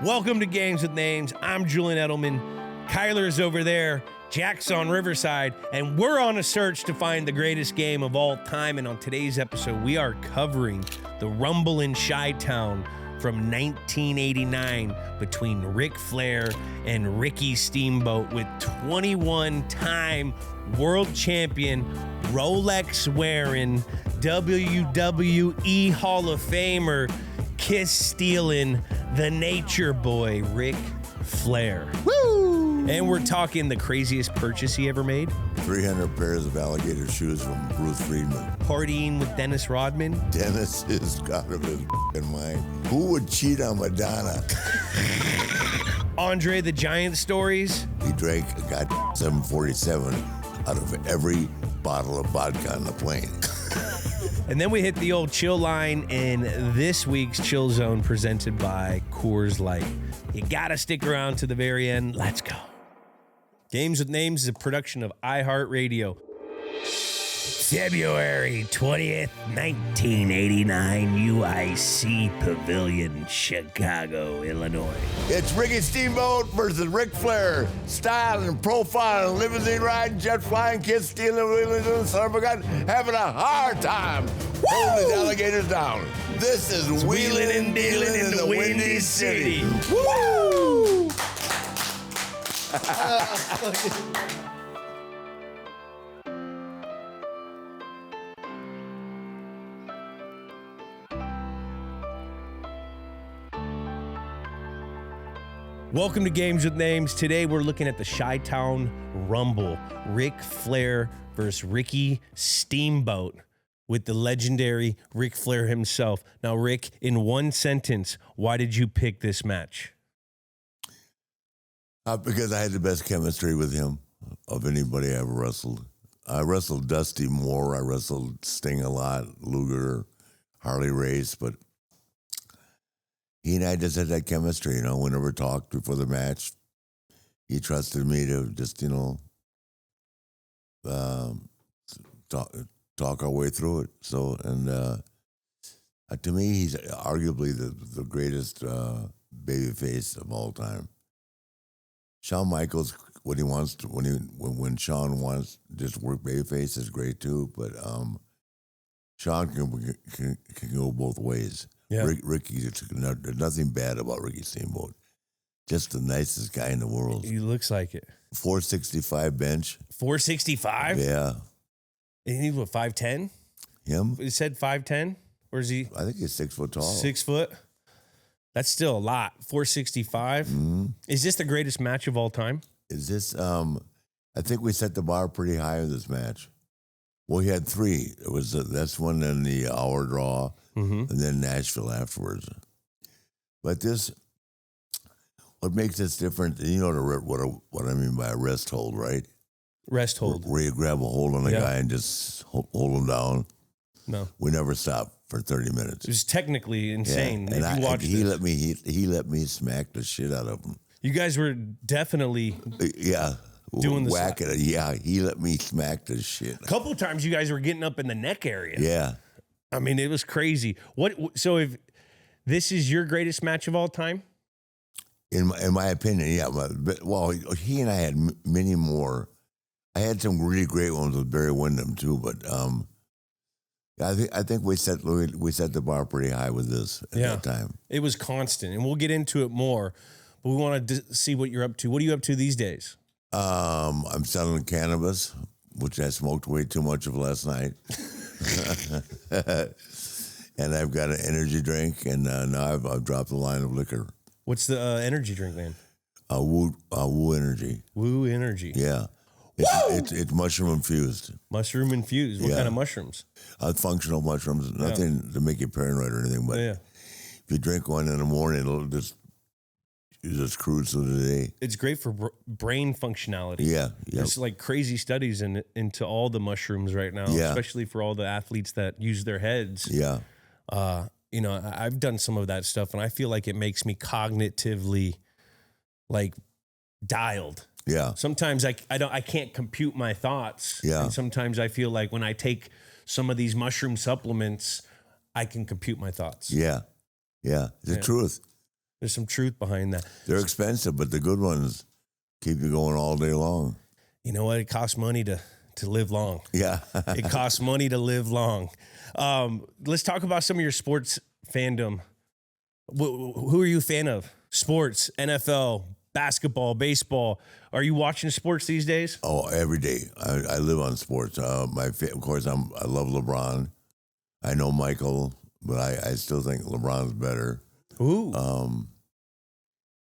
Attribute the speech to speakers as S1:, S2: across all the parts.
S1: Welcome to Games with Names. I'm Julian Edelman. Kyler's over there. Jack's on Riverside. And we're on a search to find the greatest game of all time. And on today's episode, we are covering the Rumble in Chi-Town from 1989 between Ric Flair and Ricky Steamboat with 21-time world champion, Rolex-wearing, WWE Hall of Famer, kiss-stealing, the nature boy, Ric Flair. Woo! And we're talking the craziest purchase he ever made.
S2: 300 pairs of alligator shoes from Bruce Friedman.
S1: Partying with Dennis Rodman.
S2: Dennis is out of his mind. Who would cheat on Madonna?
S1: Andre the Giant stories.
S2: He drank got 747 out of every bottle of vodka on the plane.
S1: And then we hit the old chill line in this week's Chill Zone presented by Coors Light. You gotta stick around to the very end. Let's go. Games with Names is a production of iHeartRadio. February 20th, 1989, UIC Pavilion, Chicago, Illinois.
S2: It's Ricky Steamboat versus Ric Flair. Style and profile, limousine riding, jet flying, kids stealing, wheeling, son of a gun, having a hard time holding these alligators down. This is wheeling and dealing in the Windy City. Woo!
S1: Welcome to Games with Names. Today we're looking at the Chi-Town Rumble. Ric Flair versus Ricky Steamboat with the legendary Ric Flair himself. Now, Rick, in one sentence, why did you pick this match?
S2: Because I had the best chemistry with him of anybody I ever wrestled. I wrestled Dusty Moore. I wrestled Sting a lot, Luger, Harley Race, but he and I just had that chemistry, we never talked before the match. He trusted me to just, talk our way through it. So, and to me, he's arguably the greatest babyface of all time. Shawn Michaels, when Shawn wants to just work babyface, is great too. But Shawn can go both ways. Yeah. Ricky, there's nothing bad about Ricky Steamboat. Just the nicest guy in the world.
S1: He looks like it.
S2: 465 bench.
S1: 465?
S2: Yeah.
S1: And he's what, 5'10"?
S2: Him?
S1: He said 5'10"? Or is he?
S2: I think he's 6 foot tall.
S1: 6 foot? That's still a lot. 465? Mm-hmm. Is this the greatest match of all time?
S2: Is this, I think we set the bar pretty high in this match. Well, he had three. It was this one, then the hour draw, and then Nashville afterwards. But what makes this different, what I mean by a rest hold, right?
S1: Rest hold.
S2: Where you grab a hold on a guy and just hold him down.
S1: No.
S2: We never stopped for 30 minutes.
S1: It was technically insane.
S2: Yeah. And he let me smack the shit out of him.
S1: You guys were definitely doing the
S2: whacking it. Yeah, he let me smack the shit.
S1: A couple of times you guys were getting up in the neck area.
S2: Yeah.
S1: I mean, it was crazy. So if this is your greatest match of all time?
S2: In my opinion, yeah. Well, he and I had many more. I had some really great ones with Barry Windham too, but I think we set the bar pretty high with this at that time. It
S1: was constant, and we'll get into it more. But we want to see what you're up to. What are you up to these days?
S2: I'm selling cannabis, which I smoked way too much of last night. And I've got an energy drink, and now I've dropped the line of liquor.
S1: What's the energy drink, man?
S2: Woo Energy.
S1: Woo Energy.
S2: Yeah. It's mushroom infused.
S1: Mushroom infused. What kind of mushrooms?
S2: Functional mushrooms. Nothing to make you paranoid or anything, but if you drink one in the morning, it'll just cruise through the day.
S1: It's great for brain functionality.
S2: Yeah.
S1: There's like crazy studies into all the mushrooms right now, especially for all the athletes that use their heads.
S2: Yeah.
S1: I've done some of that stuff, and I feel like it makes me cognitively like dialed.
S2: Yeah.
S1: Sometimes I can't compute my thoughts.
S2: Yeah.
S1: And sometimes I feel like when I take some of these mushroom supplements, I can compute my thoughts.
S2: Yeah. Yeah. It's the truth.
S1: There's some truth behind that.
S2: They're expensive, but the good ones keep you going all day long.
S1: You know what? It costs money to live long.
S2: Yeah.
S1: It costs money to live long. Let's talk about some of your sports fandom. Who are you a fan of? Sports, NFL, basketball, baseball. Are you watching sports these days?
S2: Oh, every day. I live on sports. Of course, I love LeBron. I know Michael, but I still think LeBron's better.
S1: Ooh.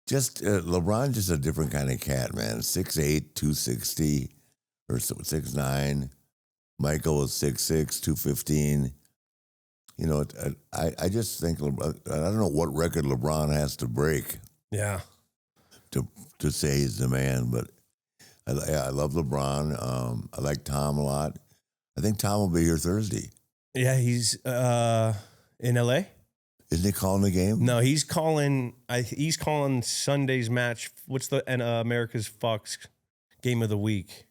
S2: LeBron's just a different kind of cat, man. 6'8", 260, or 6'9". Michael was 6'6", 215. You know, I just think, I don't know what record LeBron has to break.
S1: Yeah.
S2: To say he's the man, but I love LeBron. I like Tom a lot. I think Tom will be here Thursday.
S1: Yeah, he's in LA.
S2: Isn't he calling the game?
S1: No, he's calling Sunday's match. What's the America's Fox game of the week?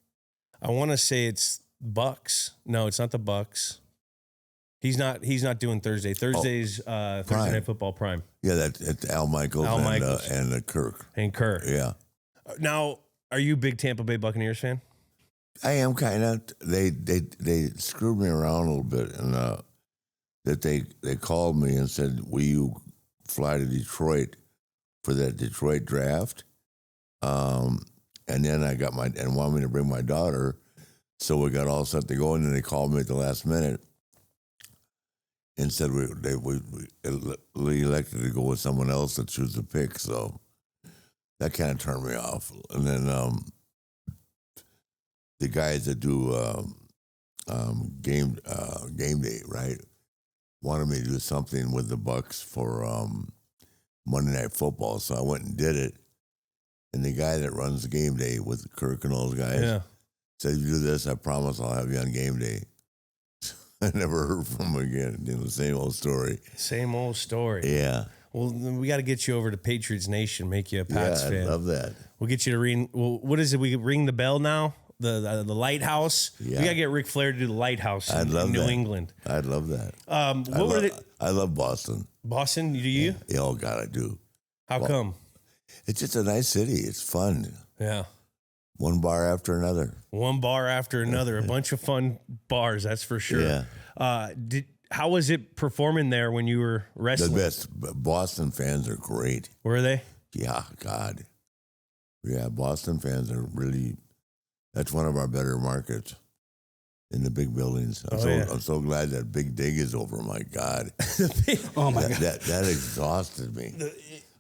S1: I want to say it's Bucks. No, it's not the Bucks. He's not doing Thursday. Thursday's Thursday Night Football Prime.
S2: Yeah, that's Al Michaels and Kirk.
S1: And Kirk.
S2: Yeah.
S1: Now, are you a big Tampa Bay Buccaneers fan?
S2: I am kind of. They screwed me around a little bit, and that they called me and said, "Will you fly to Detroit for that Detroit draft?" And then I got and wanted me to bring my daughter, so we got all set to go. And then they called me at the last minute and said we elected to go with someone else to choose the pick. So that kind of turned me off. And then the guys that do game day, right, wanted me to do something with the Bucks for Monday Night Football. So I went and did it. And the guy that runs the game day with Kirk and all those guys said, "If you do this, I promise I'll have you on game day." I never heard from him again. You know, the same old story.
S1: Same old story.
S2: Yeah.
S1: Well, we got to get you over to Patriots Nation, make you a Pats fan.
S2: I love that.
S1: We'll get you to ring. Well, what is it? We ring the bell now? The lighthouse?
S2: Yeah.
S1: We got to get Ric Flair to do the lighthouse in New England.
S2: I'd love that. I love Boston.
S1: Boston, do you?
S2: Yeah, oh, God, I do.
S1: How come?
S2: It's just a nice city. It's fun.
S1: Yeah.
S2: One bar after another.
S1: One bar after another. A bunch of fun bars, that's for sure.
S2: Yeah.
S1: How was it performing there when you were wrestling?
S2: The best. Boston fans are great.
S1: Were they?
S2: Yeah, God. Yeah, Boston fans are really, that's one of our better markets in the big buildings. I'm so glad that Big Dig is over. My God.
S1: Oh, my God.
S2: That exhausted me.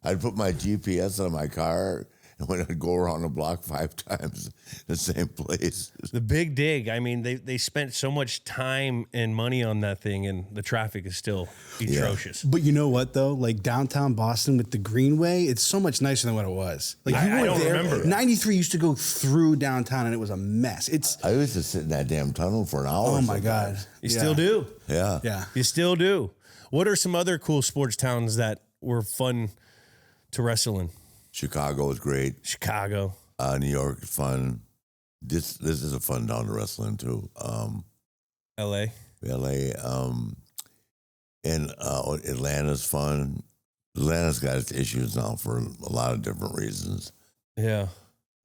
S2: I'd put my GPS on my car, and when I'd go around the block 5 times, the same place.
S1: The Big Dig, I mean, they spent so much time and money on that thing, and the traffic is still atrocious.
S3: But you know what, though? Like downtown Boston with the Greenway, it's so much nicer than what it was. Like
S1: I don't remember.
S3: 93 used to go through downtown, and it was a mess.
S2: I used to sit in that damn tunnel for an hour.
S3: Oh, my God.
S1: You still do?
S2: Yeah.
S3: Yeah.
S1: You still do. What are some other cool sports towns that were fun to wrestle in?
S2: Chicago is great.
S1: Chicago.
S2: New York is fun. This is a fun town to wrestle in, too.
S1: L.A.
S2: And Atlanta's fun. Atlanta's got its issues now for a lot of different reasons.
S1: Yeah.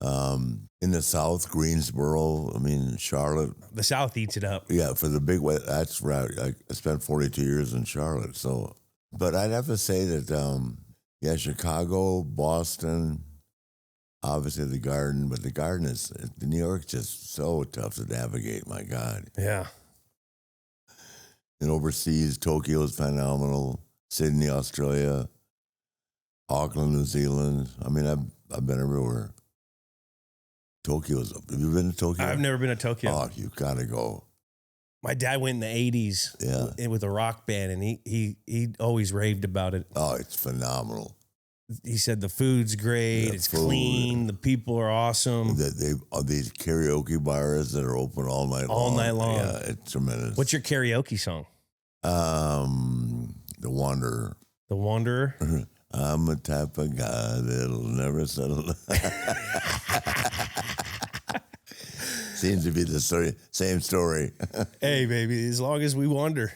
S2: In the South, Greensboro, Charlotte.
S1: The South eats it up.
S2: Yeah, for the big way, that's right. I spent 42 years in Charlotte. So, but I'd have to say that, Chicago, Boston, obviously the Garden, but the Garden is, New York's just so tough to navigate, my God.
S1: Yeah.
S2: And overseas, Tokyo is phenomenal. Sydney, Australia, Auckland, New Zealand. I've been everywhere. Have you been to Tokyo?
S1: I've never been to Tokyo.
S2: Oh, you gotta go.
S1: My dad went in the 80s with a rock band, and he always raved about it.
S2: Oh, it's phenomenal.
S1: He said the food's great, it's clean, the people are awesome.
S2: They these karaoke bars that are open all night long.
S1: All night long.
S2: Yeah, it's tremendous.
S1: What's your karaoke song?
S2: The Wanderer.
S1: The Wanderer?
S2: I'm a type of guy that'll never settle. Seems to be the same story.
S1: Hey, baby, as long as we wander.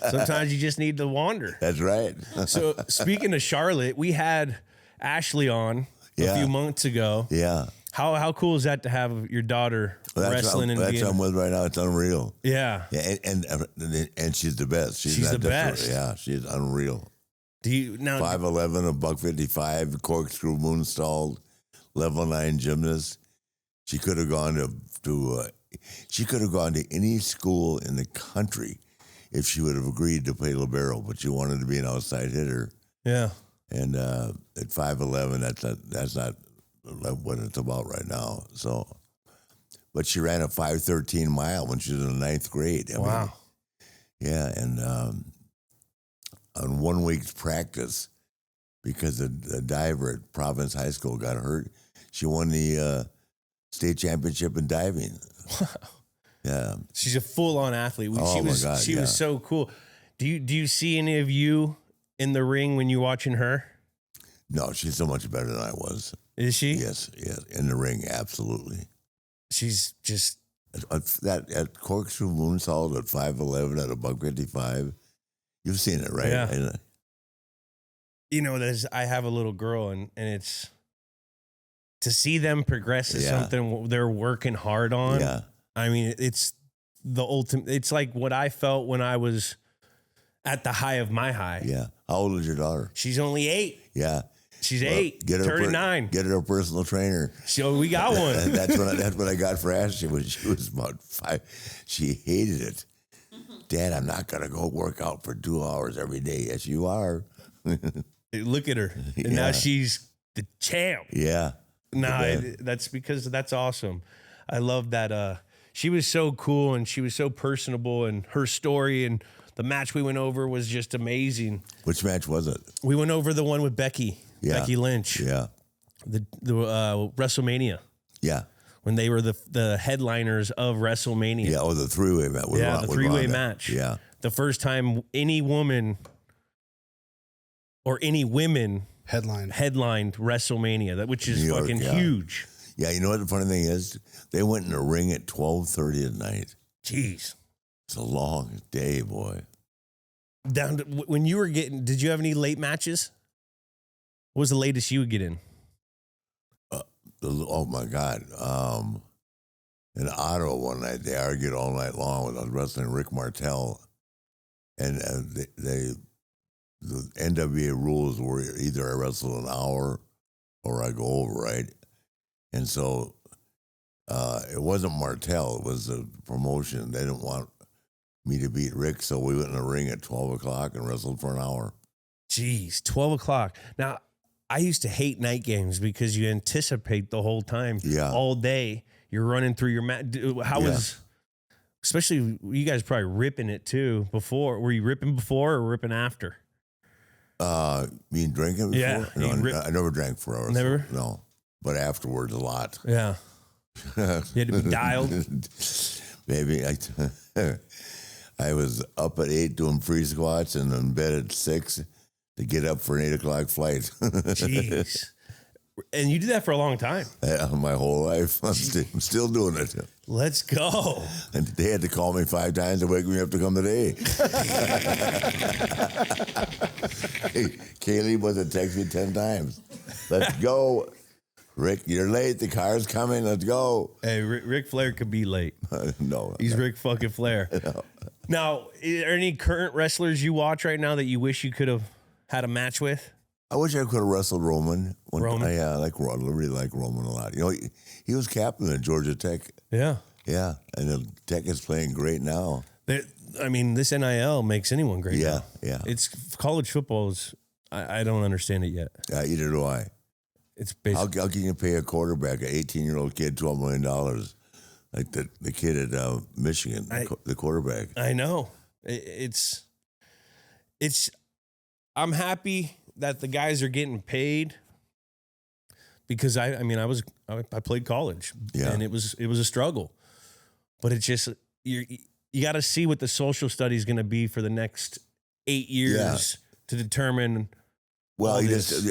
S1: Sometimes you just need to wander.
S2: That's right.
S1: So speaking of Charlotte, we had Ashley on a few months ago.
S2: Yeah.
S1: How cool is that to have your daughter wrestling and
S2: that's
S1: being?
S2: what I'm with right now. It's unreal.
S1: Yeah.
S2: Yeah, and she's the best.
S1: She's the best.
S2: Yeah, she's unreal.
S1: Do you now
S2: 5'11", a $155, corkscrew moonsault, level 9 gymnast. She could have gone to any school in the country if she would have agreed to play libero, but she wanted to be an outside hitter.
S1: Yeah.
S2: And at 5'11", that's not what it's about right now. So, but she ran a 5:13 mile when she was in the 9th grade.
S1: Wow.
S2: Yeah, and on 1 week's practice, because the diver at Providence High School got hurt, she won the state championship in diving.
S1: Wow.
S2: Yeah,
S1: She's a full-on athlete.
S2: Oh, my God,
S1: She was so cool. Do you see any of you in the ring when you're watching her?
S2: no, she's so much better than I was.
S1: Is she?
S2: Yes, in the ring, absolutely.
S1: She's just
S2: At corkscrew moonsault at 5'11" at a $155. You've seen it, right?
S1: Yeah. I have a little girl, and it's to see them progress is something they're working hard on.
S2: Yeah.
S1: I mean, it's the ultimate. It's like what I felt when I was at the high of my high.
S2: Yeah. How old is your daughter?
S1: She's only 8.
S2: Yeah.
S1: She's 8. Turning 9.
S2: Get her a personal trainer.
S1: So we got one.
S2: That's what I got for Ashley when she was about 5. She hated it. Dad, I'm not gonna go work out for 2 hours every day. Yes, you are.
S1: Look at her, and now she's the champ.
S2: Yeah.
S1: That's because that's awesome. I love that. She was so cool and she was so personable, and her story and the match we went over was just amazing.
S2: Which match was it?
S1: We went over the one with Becky Lynch.
S2: Yeah.
S1: The WrestleMania.
S2: Yeah.
S1: When they were the headliners of WrestleMania.
S2: Yeah. Oh, the three-way match.
S1: The three-way match.
S2: Yeah.
S1: The first time any woman or any women headlined WrestleMania, which is fucking huge.
S2: Yeah, you know what the funny thing is? They went in the ring at 12:30 at night.
S1: Jeez.
S2: It's a long day, boy.
S1: Down to, when you were getting, did you have any late matches? What was the latest you would get in?
S2: Oh my God. In Ottawa one night, they argued all night long when I was wrestling Rick Martel. And the NWA rules were either I wrestle an hour or I go over, right? And so it wasn't Martel, it was a promotion. They didn't want me to beat Rick, so we went in the ring at 12 o'clock and wrestled for an hour.
S1: Jeez, 12 o'clock. Now, I used to hate night games because you anticipate the whole time.
S2: Yeah.
S1: All day. You're running through your mat. Especially you guys probably ripping it too before. Were you ripping before or ripping after?
S2: You mean drinking before?
S1: Yeah.
S2: No, I never drank for hours.
S1: Never?
S2: No. But afterwards, a lot.
S1: Yeah. You had to be dialed?
S2: Maybe. I was up at 8 doing free squats and in bed at 6 to get up for an 8 o'clock flight.
S1: Jeez. And you did that for a long time.
S2: Yeah, my whole life. I'm still doing it.
S1: Let's go.
S2: And they had to call me 5 times to wake me up to come today. Kaylee was to text me 10 times. Let's go. Rick, you're late. The car's coming. Let's go.
S1: Hey, Ric Flair could be late.
S2: No.
S1: He's Ric fucking Flair.
S2: No.
S1: Now, are there any current wrestlers you watch right now that you wish you could have had a match with?
S2: I wish I could have wrestled Roman.
S1: Roman?
S2: Yeah, I really like Roman a lot. You know, he was captain at Georgia Tech.
S1: Yeah.
S2: Yeah, and the Tech is playing great now.
S1: I mean, this NIL makes anyone great.
S2: Yeah,
S1: now.
S2: yeah.
S1: It's college football is. I don't understand it yet.
S2: Yeah, either do I.
S1: It's basically.
S2: How can you pay a quarterback, an 18-year-old kid, $12 million, like the kid at Michigan, the quarterback?
S1: I know. It's. I'm happy that the guys are getting paid because I played college and it was a struggle, but it's just you got to see what the social study is going to be for the next 8 years to determine.
S2: Well,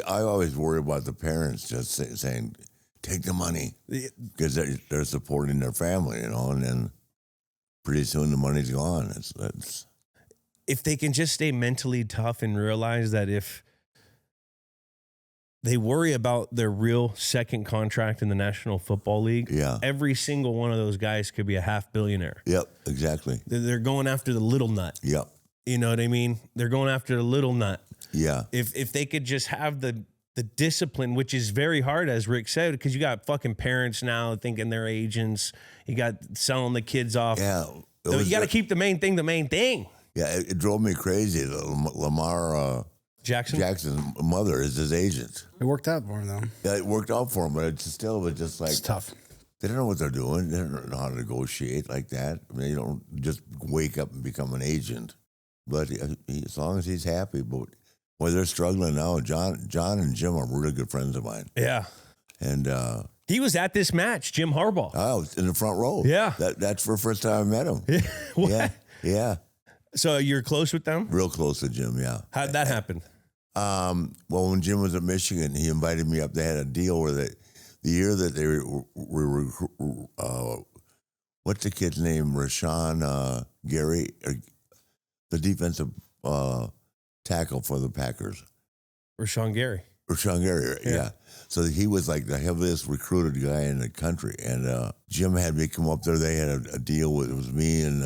S2: I always worry about the parents just saying, take the money because they're supporting their family, and then pretty soon the money's gone.
S1: if they can just stay mentally tough and realize that if they worry about their real second contract in the National Football League, every single one of those guys could be a half billionaire.
S2: Yep, exactly.
S1: They're going after the little nut.
S2: Yep.
S1: You know what I mean? They're going after the little nut.
S2: Yeah.
S1: If they could just have the discipline, which is very hard, as Rick said, because you got fucking parents now thinking they're agents. You got selling the kids off.
S2: Yeah.
S1: So you got to keep the main thing the main thing.
S2: Yeah, it drove me crazy. Lamar Jackson's mother is his agent.
S3: It worked out for him, though.
S2: Yeah, it worked out for him, but it's still just like...
S3: It's tough.
S2: They don't know what they're doing. They don't know how to negotiate like that. I mean, you don't just wake up and become an agent. But as long as he's happy. But well, they're struggling now. John and Jim are really good friends of mine.
S1: Yeah.
S2: And
S1: he was at this match, Jim Harbaugh.
S2: I was in the front row.
S1: Yeah.
S2: That's the first time I met him. Yeah.
S1: So you're close with them?
S2: Real close to Jim, yeah.
S1: How'd that happen?
S2: Well, when Jim was at Michigan, he invited me up. They had a deal where the year that they were what's the kid's name? Rashawn Gary, the defensive tackle for the Packers.
S1: Rashawn Gary,
S2: yeah. So he was like the heaviest recruited guy in the country. And Jim had me come up there. They had a deal with, it was me and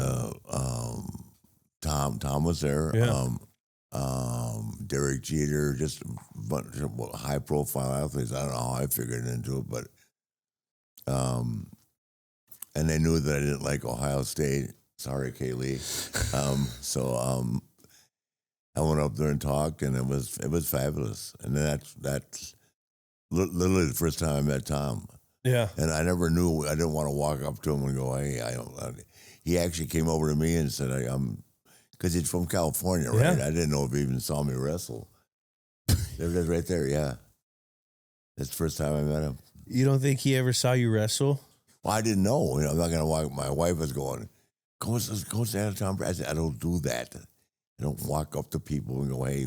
S2: Tom was there.
S1: Yeah.
S2: Derek Jeter, just a bunch of high profile athletes. I don't know how I figured into it, but and they knew that I didn't like Ohio State. Sorry, Kaylee. So I went up there and talked, and it was fabulous. And then that's literally the first time I met Tom.
S1: Yeah.
S2: And I never knew. I didn't want to walk up to him and go, "Hey, I don't." He actually came over to me and said, "I'm." Because he's from California, right?
S1: Yeah.
S2: I didn't know if he even saw me wrestle. There it is right there, yeah. That's the first time I met him.
S1: You don't think he ever saw you wrestle?
S2: Well, I didn't know. I'm not going to walk. My wife was going, go stand at Tom Brady. I said, I don't do that. I don't walk up to people and go, hey,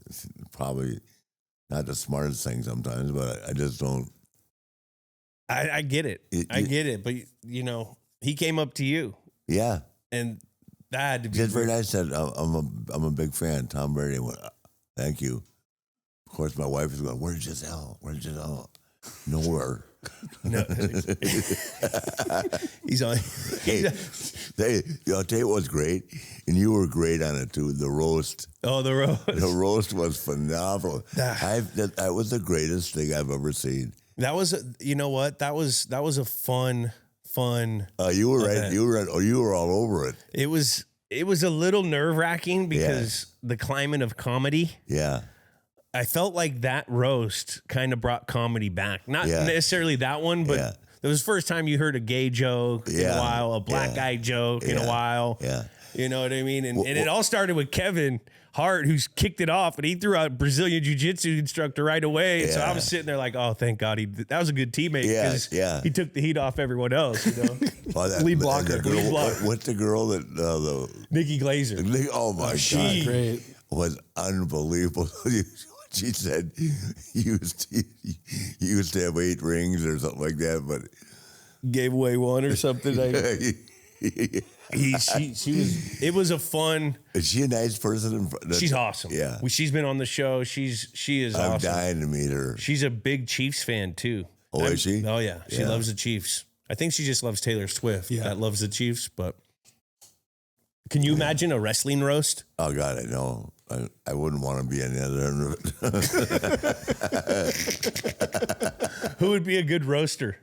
S2: it's probably not the smartest thing sometimes, but I just don't.
S1: I get it. I get it. But, he came up to you.
S2: Yeah.
S1: And that had to be
S2: just very nice. Said, I'm a big fan. Tom Brady went, thank you. Of course, my wife is going, where's Giselle? Nowhere.
S1: No. He's on.
S2: Hey, I'll tell you what's great, and you were great on it too. The roast.
S1: Oh, the roast.
S2: The roast was phenomenal. That was the greatest thing I've ever seen.
S1: That was, you know what? That was a fun.
S2: You were right. You were all over it.
S1: It was a little nerve-wracking because the climate of comedy.
S2: Yeah.
S1: I felt like that roast kind of brought comedy back. Not necessarily that one, but it was the first time you heard a gay joke in a while, a black guy joke in a while.
S2: Yeah.
S1: You know what I mean? And it all started with Kevin Hart, who's kicked it off, and he threw out Brazilian jiu-jitsu instructor right away. And so I was sitting there like, oh, thank God. That was a good teammate because he took the heat off everyone else,
S3: Lead blocker.
S2: What's the girl that...
S1: Nikki Glazer.
S2: Oh, my God.
S3: Great.
S2: Was unbelievable. She said you used to have 8 rings or something like that, but...
S1: Gave away one or something. It was a fun.
S2: Is she a nice person?
S1: She's awesome.
S2: Yeah.
S1: She's been on the show. She is awesome.
S2: I'm dying to meet her.
S1: She's a big Chiefs fan too.
S2: Oh, is she?
S1: Oh yeah. She loves the Chiefs. I think she just loves Taylor Swift.
S3: Yeah.
S1: That loves the Chiefs, but can you imagine a wrestling roast?
S2: Oh God, I know. I wouldn't want to be any other end of it.
S1: Who would be a good roaster?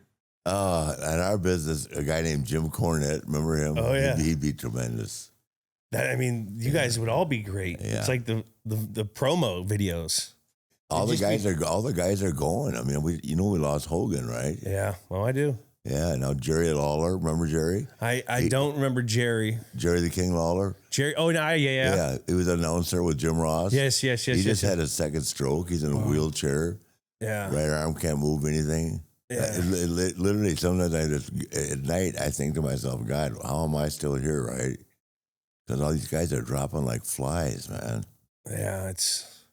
S2: In our business, a guy named Jim Cornette, remember him?
S1: Oh, yeah.
S2: He'd be tremendous.
S1: You guys would all be great.
S2: Yeah.
S1: It's like the promo videos.
S2: All the guys are going. I mean, we lost Hogan, right?
S1: Yeah. Well, I do.
S2: Yeah. Now Jerry Lawler, remember Jerry?
S1: I don't remember Jerry.
S2: Jerry the King Lawler.
S1: Jerry. Oh no. Yeah.
S2: Yeah. He was an announcer with Jim Ross.
S1: Yes.
S2: He just had a second stroke. He's in a wheelchair.
S1: Yeah.
S2: Right arm can't move anything.
S1: Yeah.
S2: Literally, sometimes at night, I think to myself, God, how am I still here, right? Because all these guys are dropping like flies, man.
S1: Yeah, it's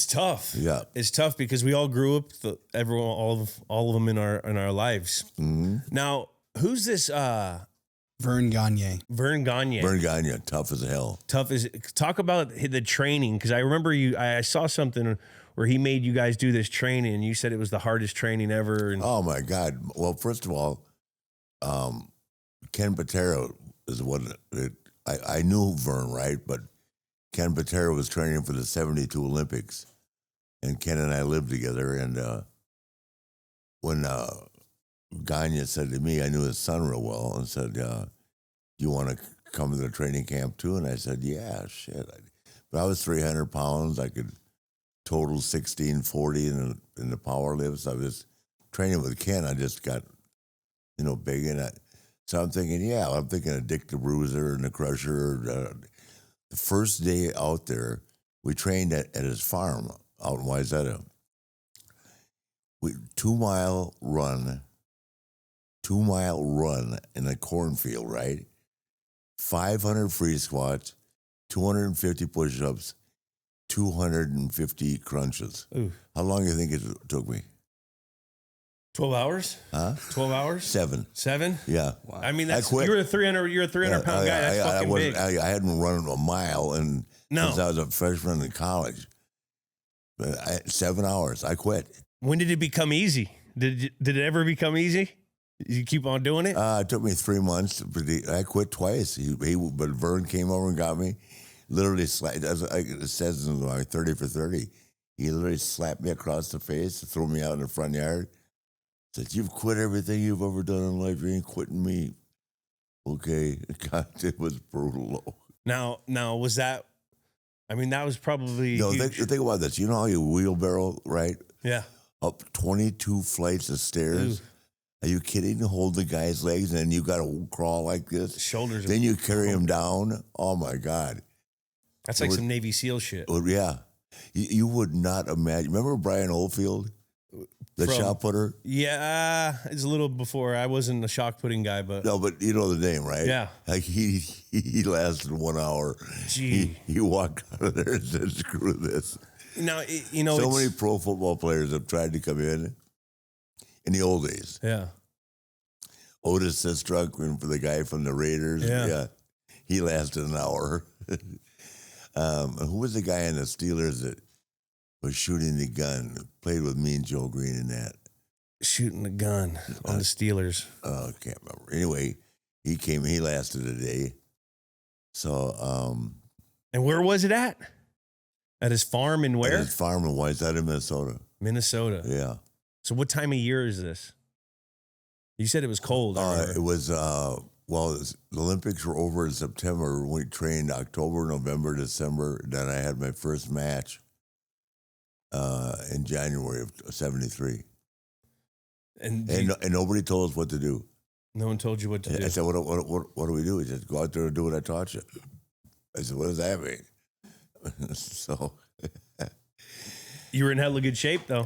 S1: tough.
S2: Yeah,
S1: it's tough because we all grew up. All of them in our lives.
S2: Mm-hmm.
S1: Now, who's this
S3: Verne Gagne.
S1: Verne Gagne.
S2: Verne Gagne, tough as hell.
S1: Tough as talk about the training, because I remember I saw something where he made you guys do this training, and you said it was the hardest training ever. And
S2: Oh my God! Well, first of all, Ken Patera is what I knew Verne, right? But Ken Patera was training for the '72 Olympics, and Ken and I lived together. And when Gagne said to me, I knew his son real well, and said, "You want to come to the training camp too?" And I said, "Yeah, shit." But I was 300 pounds. I could total 1640 in the power lifts. I was training with Ken. I just got, big in it. So I'm thinking of Dick the Bruiser and the Crusher. The first day out there, we trained at his farm out in Wayzata. 2-mile run in a cornfield, right? 500 free squats, 250 push-ups, 250 crunches.
S1: Ooh.
S2: How long do you think it took me?
S1: 12 hours?
S2: Huh?
S1: 12 hours?
S2: 7.
S1: 7?
S2: Yeah.
S1: Wow. I mean, that's
S2: quit.
S1: You're a 300 pound guy. That's fucking big.
S2: I hadn't run a mile since I was a freshman in college. But 7 hours. I quit.
S1: When did it become easy? Did it ever become easy? Did you keep on doing it?
S2: It took me 3 months. But I quit twice. But Verne came over and got me. Literally, it says in my 30 for 30. He literally slapped me across the face, threw me out in the front yard. Said, "You've quit everything you've ever done in life. You ain't quitting me." Okay. God, it was brutal.
S1: Now was that? I mean, that was probably.
S2: No,
S1: huge.
S2: think about this. You know how you wheelbarrow, right?
S1: Yeah.
S2: Up 22 flights of stairs.
S1: Ooh.
S2: Are you kidding? Hold the guy's legs, and then you got to crawl like this.
S1: Shoulders.
S2: Then you carry him down. Oh my God.
S1: That's like some Navy SEAL shit.
S2: Yeah. You would not imagine. Remember Brian Oldfield? The shot putter?
S1: Yeah, it's a little before. I wasn't a shot putting guy, but
S2: No, but you know the name, right?
S1: Yeah.
S2: Like he lasted 1 hour.
S1: Gee.
S2: He walked out of there and said, "Screw this."
S1: Now,
S2: So many pro football players have tried to come in the old days.
S1: Yeah.
S2: Otis Sistrunk for the guy from the Raiders.
S1: Yeah.
S2: He lasted an hour. Who was the guy in the Steelers that was shooting the gun? Played with me and Joe Green in that.
S1: Shooting the gun on the Steelers.
S2: I can't remember. Anyway, he came. He lasted a day. So.
S1: And where was it at? At his farm in where?
S2: At his farm in Wayzata, Minnesota.
S1: Minnesota.
S2: Yeah.
S1: So what time of year is this? You said it was cold.
S2: It was, the Olympics were over in September. We trained October, November, December. Then I had my first match in January of '73. And nobody told us what to do.
S1: No one told you what to do.
S2: I said, what do we do? He said, "Go out there and do what I taught you." I said, "What does that mean?" So...
S1: You were in hella good shape, though.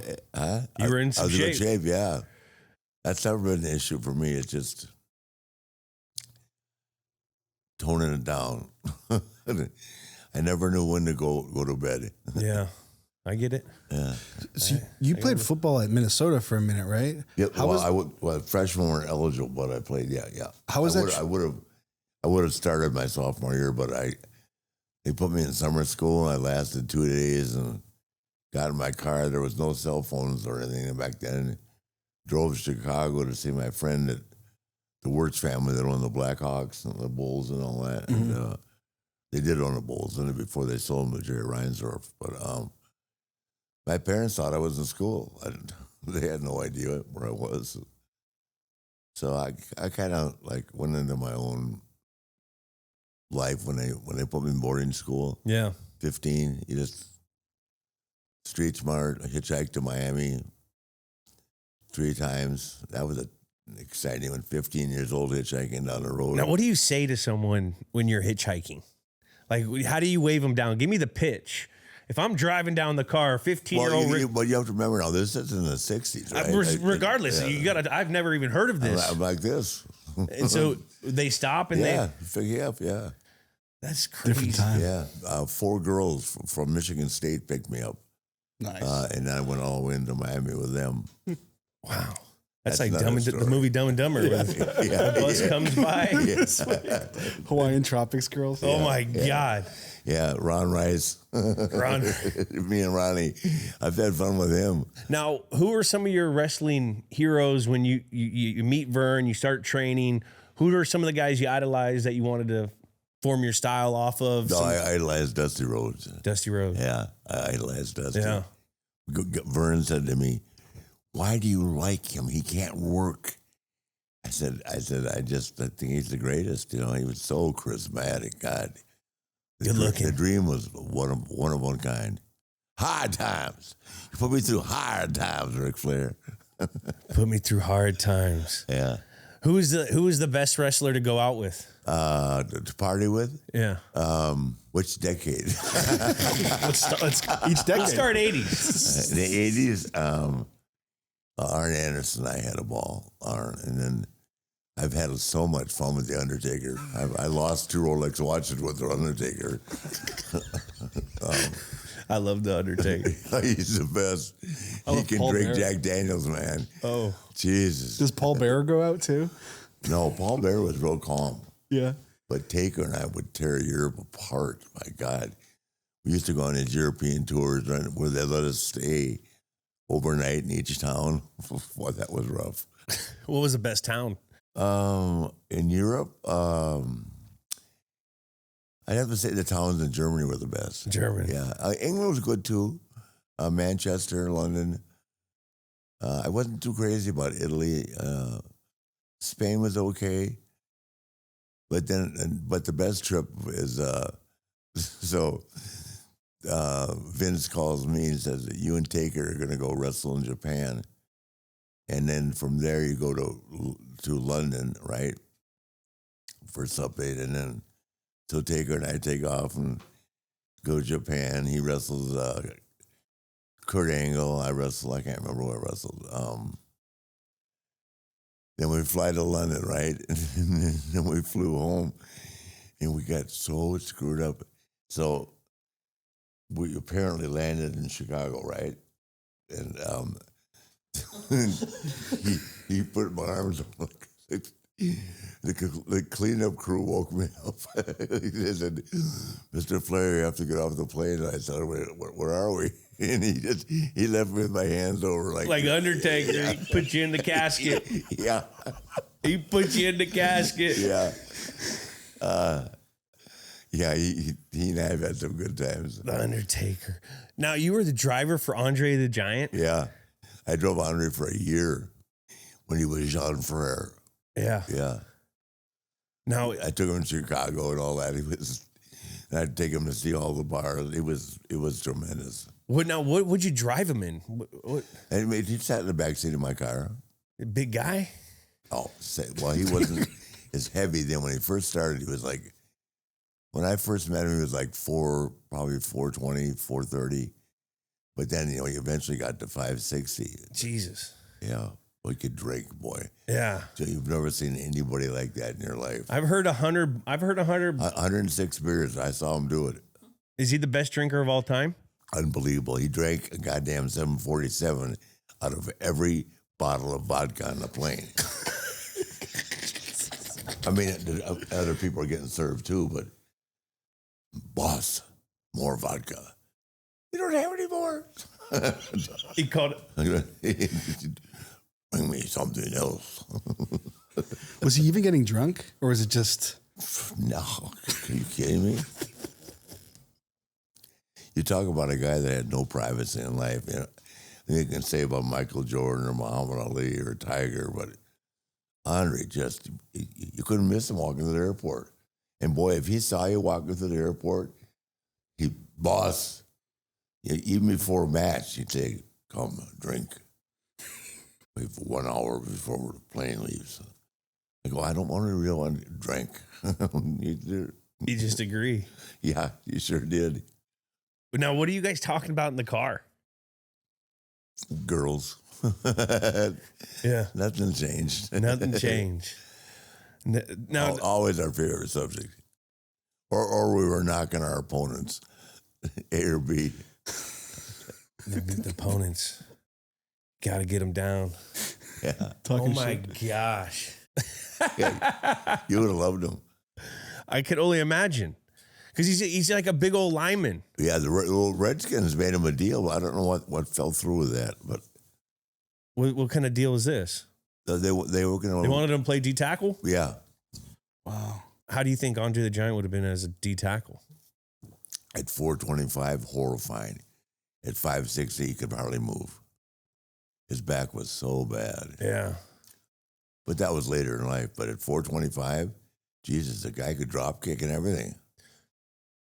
S1: You were in some shape.
S2: I was in good shape, yeah. That's never been an issue for me. It's just toning it down. I never knew when to go to bed.
S1: Yeah, I get it.
S2: Yeah.
S3: So you played football at Minnesota for a minute, right?
S2: Yeah. Freshmen weren't eligible, but I played. Yeah.
S3: How was that?
S2: I would have started my sophomore year, but they put me in summer school. And I lasted 2 days and got in my car. There was no cell phones or anything back then. Drove to Chicago to see my friend at the Wirtz family that owned the Blackhawks and the Bulls and all that. Mm-hmm. And they did own the Bulls before they sold them to Jerry Reinsdorf. But my parents thought I was in school. They had no idea where I was. So I kind of went into my own life when they put me in boarding school.
S1: Yeah.
S2: 15, you just street smart, hitchhiked to Miami 3 times. That was exciting when 15 years old hitchhiking down the road.
S1: Now, what do you say to someone when you're hitchhiking? Like, how do you wave them down? Give me the pitch. If I'm driving down the car, 15-year-old...
S2: But you have to remember now, this is in the 60s, right?
S1: Regardless, I've never even heard of this.
S2: I'm like this.
S1: And so they stop and
S2: yeah.
S1: That's crazy.
S3: Different time.
S2: Yeah. 4 girls from Michigan State picked me up.
S3: Nice.
S2: And I went all the way into Miami with them.
S1: Wow. That's like
S2: another
S1: the movie Dumb and Dumber. Where the bus comes by.
S3: Hawaiian Tropics girls.
S1: Oh my God.
S2: Yeah, Ron Rice.
S1: Ron.
S2: Me and Ronnie. I've had fun with him.
S1: Now, who are some of your wrestling heroes when you meet Verne, you start training? Who are some of the guys you idolize that you wanted to form your style off of?
S2: No, I idolized Dusty Rhodes.
S1: Dusty Rhodes.
S2: Yeah, I idolized Dusty.
S1: Yeah.
S2: Verne said to me, "Why do you like him? He can't work." I said, I think he's the greatest. You know, he was so charismatic. God,
S1: Good looking.
S2: The dream was one of one kind. Hard times. You put me through hard times, Ric Flair.
S1: Put me through hard times.
S2: Yeah.
S1: Who is the best wrestler to go out with?
S2: To party with?
S1: Yeah.
S2: Which decade?
S3: Let's each decade.
S1: Let's start 80s.
S2: The 80s. Arn Anderson and I had a ball. And then I've had so much fun with The Undertaker. I lost 2 Rolex watches with The Undertaker.
S1: I love The Undertaker.
S2: He's the best. He can
S3: Paul
S2: drink
S3: Bearer.
S2: Jack Daniels, man.
S1: Oh.
S2: Jesus.
S3: Does Paul Bearer go out too?
S2: No, Paul Bearer was real calm.
S3: Yeah.
S2: But Taker and I would tear Europe apart. My God. We used to go on these European tours where they let us stay overnight in each town. Boy, that was rough.
S1: What was the best town?
S2: In Europe, I'd have to say the towns in Germany were the best.
S1: Germany.
S2: Yeah. England was good too. Manchester, London. I wasn't too crazy about Italy. Spain was okay. But the best trip is, Vince calls me and says that you and Taker are going to go wrestle in Japan. And then from there you go to London, right? For something. And then, so Taker and I take off and go to Japan. He wrestles Kurt Angle. I can't remember who I wrestled. Then we fly to London, right? And then we flew home and we got so screwed up. So we apparently landed in Chicago, right? And he put my arms on the cleanup crew woke me up. He said, "Mr. Flair, you have to get off the plane." And I said, where are we? And he left me with my hands over like
S1: Undertaker.
S2: Yeah.
S1: He put you in the casket.
S2: Yeah.
S1: He put you in the casket.
S2: Yeah. Yeah, he and I have had some good times.
S1: The Undertaker. Now, you were the driver for Andre the Giant?
S2: Yeah. I drove Andre for a year when he was Jean Frere.
S1: Yeah.
S2: Yeah.
S1: Now,
S2: I took him to Chicago and all that. And I'd take him to see all the bars. It was tremendous.
S1: what would you drive him in? What
S2: And he sat in the back seat of my car.
S1: big guy?
S2: Oh, well, he wasn't as heavy then. When he first started, he was like, when I first met him, he was like probably 420, 430. But then, he eventually got to 560.
S1: Jesus.
S2: Yeah. Well, he could drink, boy.
S1: Yeah.
S2: So you've never seen anybody like that in your life.
S1: I've heard 100.
S2: 106 beers. I saw him do it.
S1: Is he the best drinker of all time?
S2: Unbelievable. He drank a goddamn 747 out of every bottle of vodka on the plane. I mean, other people are getting served too, but boss, more vodka. You don't have any more?
S1: He called it.
S2: Bring me something else.
S3: Was he even getting drunk, or was it just?
S2: No, are you kidding me? You talk about a guy that had no privacy in life. You can say about Michael Jordan or Muhammad Ali or Tiger, but Andre you couldn't miss him walking to the airport. And boy, if he saw you walking through the airport, boss, even before a match, he'd say, "Come, drink." Wait for 1 hour before the plane leaves. I go, "I don't want to really want to drink."
S1: You just agree.
S2: Yeah, you sure did.
S1: But now, what are you guys talking about in the car?
S2: Girls.
S1: Yeah.
S2: Nothing changed.
S1: Nothing changed. Now,
S2: Always our favorite subject. Or we were knocking our opponents, A or B.
S1: the opponents. Got to get them down.
S2: Yeah.
S3: Talking
S1: Oh my
S3: shit.
S1: gosh.
S2: Yeah. You would have loved him.
S1: I could only imagine. Because he's like a big old lineman.
S2: Yeah, the little Redskins made him a deal. I don't know what fell through with that, but
S1: What kind of deal is this?
S2: they were going
S1: They wanted him to play D tackle?
S2: Yeah.
S3: Wow.
S1: How do you think Andre the Giant would have been as a D tackle?
S2: At 425, horrifying. At 560, he could hardly move. His back was so bad.
S1: Yeah.
S2: But that was later in life. But at 425, Jesus, the guy could drop kick and everything.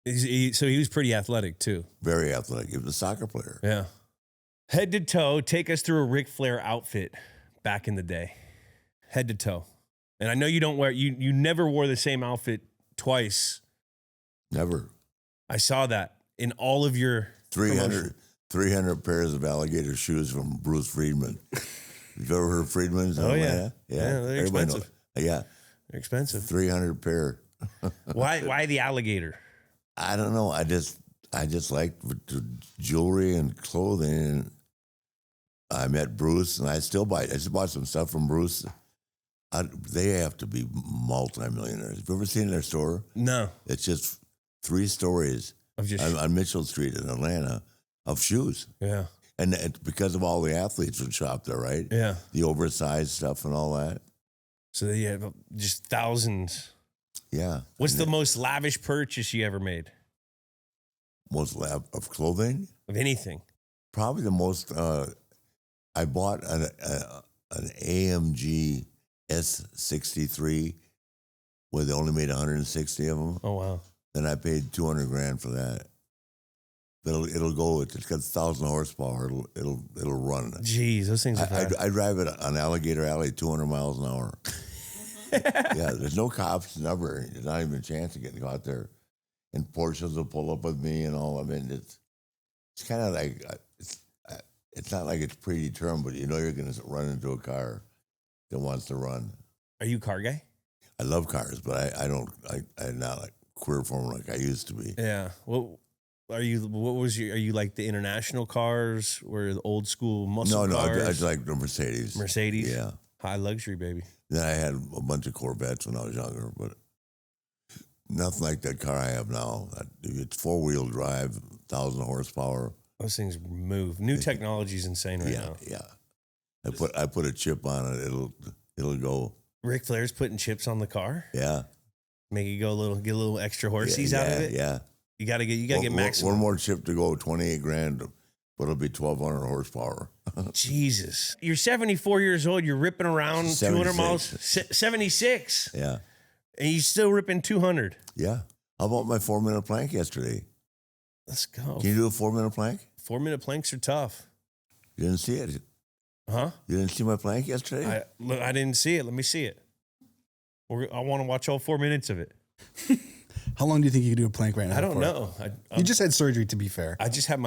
S1: So he was pretty athletic too.
S2: Very athletic. He was a soccer player.
S1: Yeah. Head to toe, take us through a Ric Flair outfit back in the day. Head to toe. And I know you don't wear, you never wore the same outfit twice.
S2: Never.
S1: I saw that in all of your
S2: 300 pairs of alligator shoes from Bruce Friedman. You've ever heard of Friedman's?
S1: Oh, yeah.
S2: Yeah,
S1: Yeah, they're expensive.
S2: Yeah.
S1: They're expensive.
S2: 300 pair.
S1: Why the alligator?
S2: I don't know. I just like the jewelry and clothing. I met Bruce, and I just bought some stuff from Bruce. They have to be multimillionaires. Have you ever seen their store?
S1: No.
S2: It's just 3 stories
S1: Of just
S2: on Mitchell Street in Atlanta of shoes.
S1: yeah.
S2: And it's because of all the athletes would shop there, right?
S1: Yeah.
S2: The oversized stuff and all that.
S1: So they have just thousands.
S2: Yeah.
S1: What's
S2: And
S1: the most lavish purchase you ever made
S2: most lab of clothing?
S1: of anything?
S2: Probably the most. I bought an AMG S63 where they only made 160 of them.
S1: Oh wow.
S2: Then I paid $200,000 for that. But it'll go. It's got 1,000 horsepower. It'll run.
S1: Jeez, those things are fast.
S2: I drive it on Alligator Alley 200 miles an hour. Yeah, there's no cops, never. There's not even a chance of getting caught there. And Porsches will pull up with me and all. I mean, it's kind of like, it's not like it's predetermined, but you know you're going to run into a car that wants to run.
S1: Are you a car guy?
S2: I love cars, but I'm not like queer form like I used to be.
S1: Yeah. Are you like the international cars or the old school muscle
S2: No,
S1: cars?
S2: I just like the Mercedes.
S1: Mercedes?
S2: Yeah.
S1: High luxury, baby.
S2: Then I had a bunch of Corvettes when I was younger, but nothing like that car I have now. It's 4-wheel drive, 1,000 horsepower.
S1: Those things move. New technology is insane right now.
S2: Yeah. I put a chip on it. It'll go.
S1: Ric Flair's putting chips on the car.
S2: Yeah.
S1: Make it go get a little extra horsies out of it.
S2: Yeah.
S1: You gotta get maximum.
S2: One more chip to go, $28,000, but it'll be 1,200 horsepower.
S1: Jesus. You're 74 years old. You're ripping around 200 miles. 76.
S2: Yeah.
S1: And you're still ripping 200.
S2: Yeah. How about my 4-minute plank yesterday?
S1: Let's go.
S2: Can you do a 4-minute plank?
S1: 4-minute planks are tough.
S2: You didn't see it.
S1: Huh?
S2: You didn't see my plank yesterday?
S1: I didn't see it. Let me see it. I want to watch all 4 minutes of it.
S3: How long do you think you can do a plank right now?
S1: I don't
S3: for?
S1: know.
S3: You just had surgery, to be fair.
S1: I just have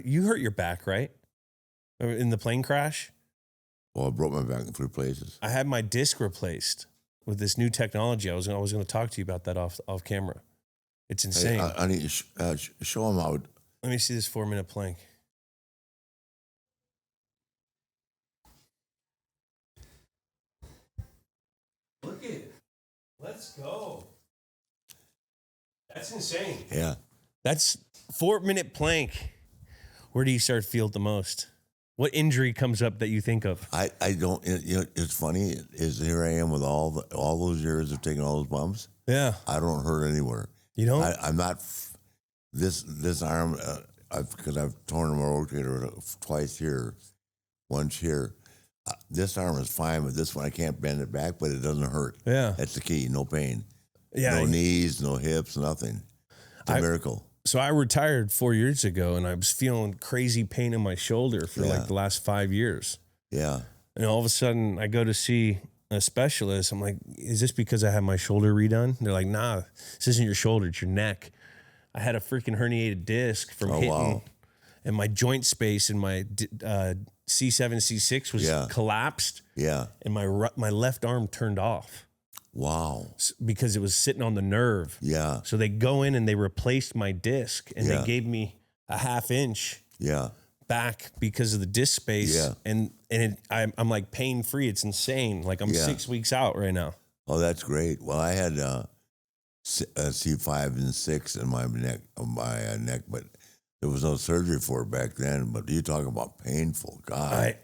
S1: you hurt your back, right? Or in the plane crash?
S2: Well, I broke my back in 3 places.
S1: I had my disc replaced with this new technology. I was going to talk to you about that off camera. It's insane.
S2: Hey, I need to show them out.
S1: Let me see this 4-minute plank. Look at it. Let's go. That's insane.
S2: Yeah.
S1: That's 4-minute plank. Where do you start to feel it the most? What injury comes up that you think of?
S2: I don't. It's funny. Is here I am with all those years of taking all those bumps.
S1: Yeah.
S2: I don't hurt anywhere.
S1: You don't?
S2: I'm not. This arm, because I've torn my rotator twice here, once here. This arm is fine, but this one I can't bend it back, but it doesn't hurt.
S1: Yeah.
S2: That's the key. No pain.
S1: Yeah.
S2: No knees, no hips, nothing. It's a miracle.
S1: So I retired 4 years ago, and I was feeling crazy pain in my shoulder for like the last 5 years.
S2: Yeah.
S1: And all of a sudden, I go to see a specialist. I'm like, is this because I had my shoulder redone? They're like, nah, this isn't your shoulder, it's your neck. I had a freaking herniated disc from hitting,
S2: wow.
S1: and my joint space in my C7, C6 was collapsed.
S2: Yeah.
S1: And my left arm turned off.
S2: Wow.
S1: Because it was sitting on the nerve.
S2: Yeah.
S1: So they go in and they replaced my disc, and they gave me a 1/2 inch.
S2: Yeah.
S1: back because of the disc space.
S2: Yeah.
S1: And I'm like pain free. It's insane. Like I'm 6 weeks out right now.
S2: Oh, that's great. Well, I had C5 and 6 in my neck, but there was no surgery for it back then. But you talk about painful, God.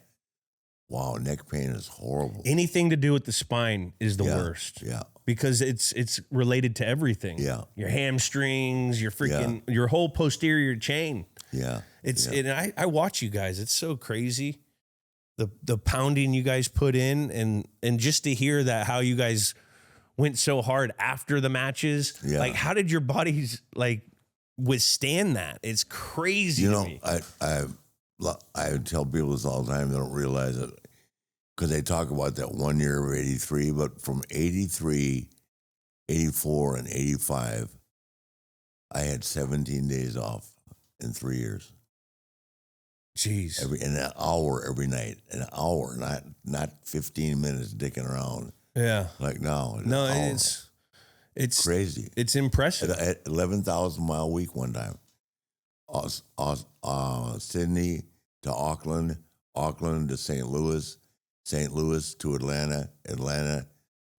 S2: Wow, neck pain is horrible.
S1: Anything to do with the spine is the worst.
S2: Yeah.
S1: Because it's related to everything.
S2: Yeah.
S1: Your hamstrings, your freaking, your whole posterior chain.
S2: Yeah.
S1: And I watch you guys. It's so crazy. The pounding you guys put in and just to hear that how you guys went so hard after the matches. Yeah. Like how did your bodies like withstand that? It's crazy. To me.
S2: I tell people this all the time. They don't realize it because they talk about that 1 year of 83, but from 83, 84, and 85, I had 17 days off in 3 years.
S1: Jeez.
S2: An hour every night, an hour, not 15 minutes dicking around.
S1: Yeah.
S2: Like now.
S1: No, it's
S2: crazy.
S1: It's impressive.
S2: At 11,000 mile week one time. Sydney to Auckland, Auckland to St. Louis, St. Louis to Atlanta, Atlanta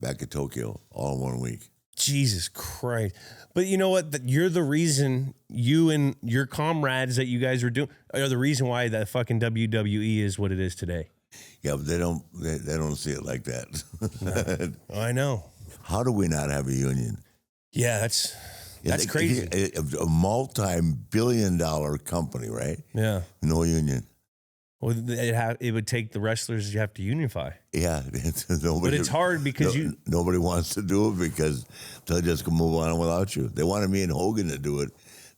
S2: back to Tokyo, all in 1 week.
S1: Jesus Christ. But you know what? You're the reason, you and your comrades that you guys were doing are the reason why that fucking WWE is what it is today.
S2: Yeah, but they don't see it like that.
S1: No. I know.
S2: How do we not have a union?
S1: Yeah, that's crazy.
S2: A multi-billion-dollar company, right?
S1: Yeah.
S2: No union.
S1: Well, it would take the wrestlers you have to unify.
S2: Yeah.
S1: But it's hard because
S2: nobody wants to do it because they'll just move on without you. They wanted me and Hogan to do it.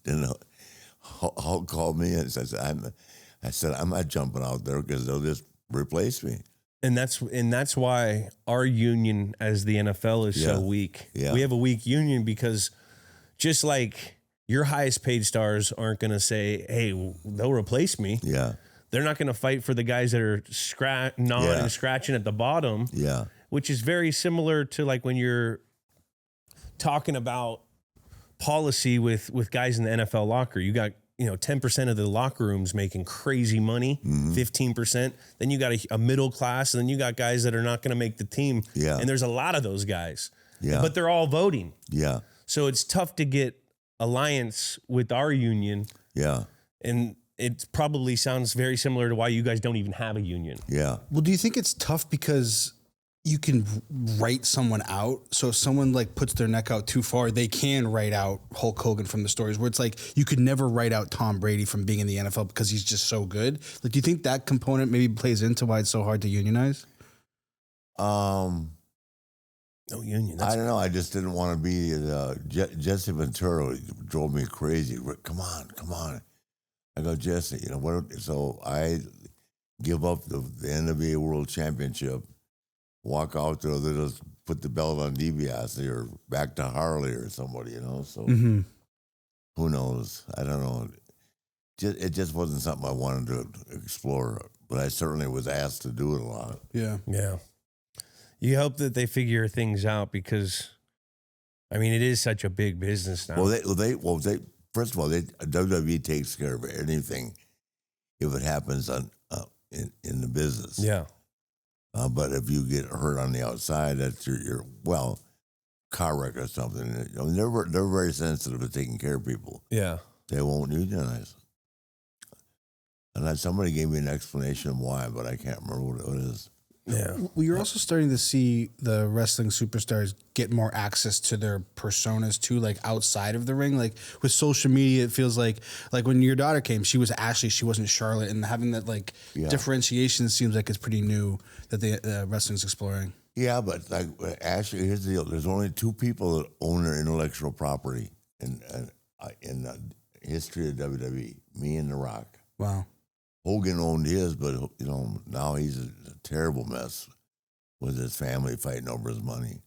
S2: Then Hulk called me and said, I'm not jumping out there because they'll just replace me.
S1: And that's why our union as the NFL is so weak.
S2: Yeah.
S1: We have a weak union because just like your highest paid stars aren't going to say, hey, they'll replace me.
S2: Yeah.
S1: They're not going to fight for the guys that are gnawing and scratching at the bottom.
S2: Yeah.
S1: Which is very similar to like when you're talking about policy with guys in the NFL locker. You got 10% of the locker rooms making crazy money, 15%. Then you got a middle class, and then you got guys that are not going to make the team.
S2: Yeah.
S1: And there's a lot of those guys.
S2: Yeah.
S1: But they're all voting.
S2: Yeah.
S1: So it's tough to get alliance with our union.
S2: Yeah.
S1: And it probably sounds very similar to why you guys don't even have a union.
S2: Yeah.
S3: Well, do you think it's tough because you can write someone out? So if someone like puts their neck out too far, they can write out Hulk Hogan from the stories, where it's like you could never write out Tom Brady from being in the NFL because he's just so good. Like, do you think that component maybe plays into why it's so hard to unionize?
S1: No union.
S2: I don't know. I just didn't want to be Jesse Ventura drove me crazy. Come on. I go, Jesse, what? So I give up the NWA World Championship, walk out there, they just put the belt on DiBiase or back to Harley or somebody, So who knows? I don't know. It just wasn't something I wanted to explore, but I certainly was asked to do it a lot.
S3: Yeah.
S1: Yeah. You hope that they figure things out because, I mean, it is such a big business now.
S2: Well, they first of all, WWE takes care of anything if it happens in the business.
S1: Yeah.
S2: But if you get hurt on the outside, that's your car wreck or something. They're very sensitive to taking care of people.
S1: Yeah.
S2: They won't unionize. And then somebody gave me an explanation of why, but I can't remember what it is.
S1: Yeah.
S3: Well, you're also starting to see the wrestling superstars get more access to their personas too, like outside of the ring. Like with social media, it feels like when your daughter came, she was Ashley, she wasn't Charlotte, and having that differentiation seems like it's pretty new that the wrestling's exploring.
S2: Yeah, but like Ashley, here's the deal: there's only two people that own their intellectual property in the history of WWE: me and The Rock.
S3: Wow.
S2: Hogan owned his, but now he's a terrible mess with his family fighting over his money.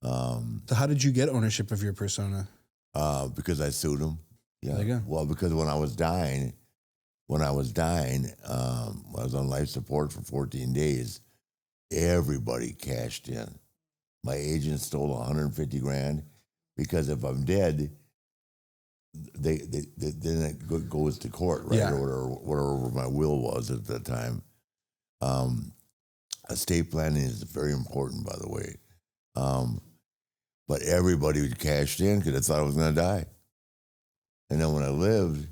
S3: So how did you get ownership of your persona?
S2: Because I sued him. Yeah.
S3: There you go.
S2: Well, because when I was dying, I was on life support for 14 days. Everybody cashed in. My agent stole $150,000 because if I'm dead, then it goes to court, right?
S3: Yeah.
S2: Or whatever my will was at that time. Estate planning is very important, by the way. But everybody cashed in because they thought I was going to die. And then when I lived,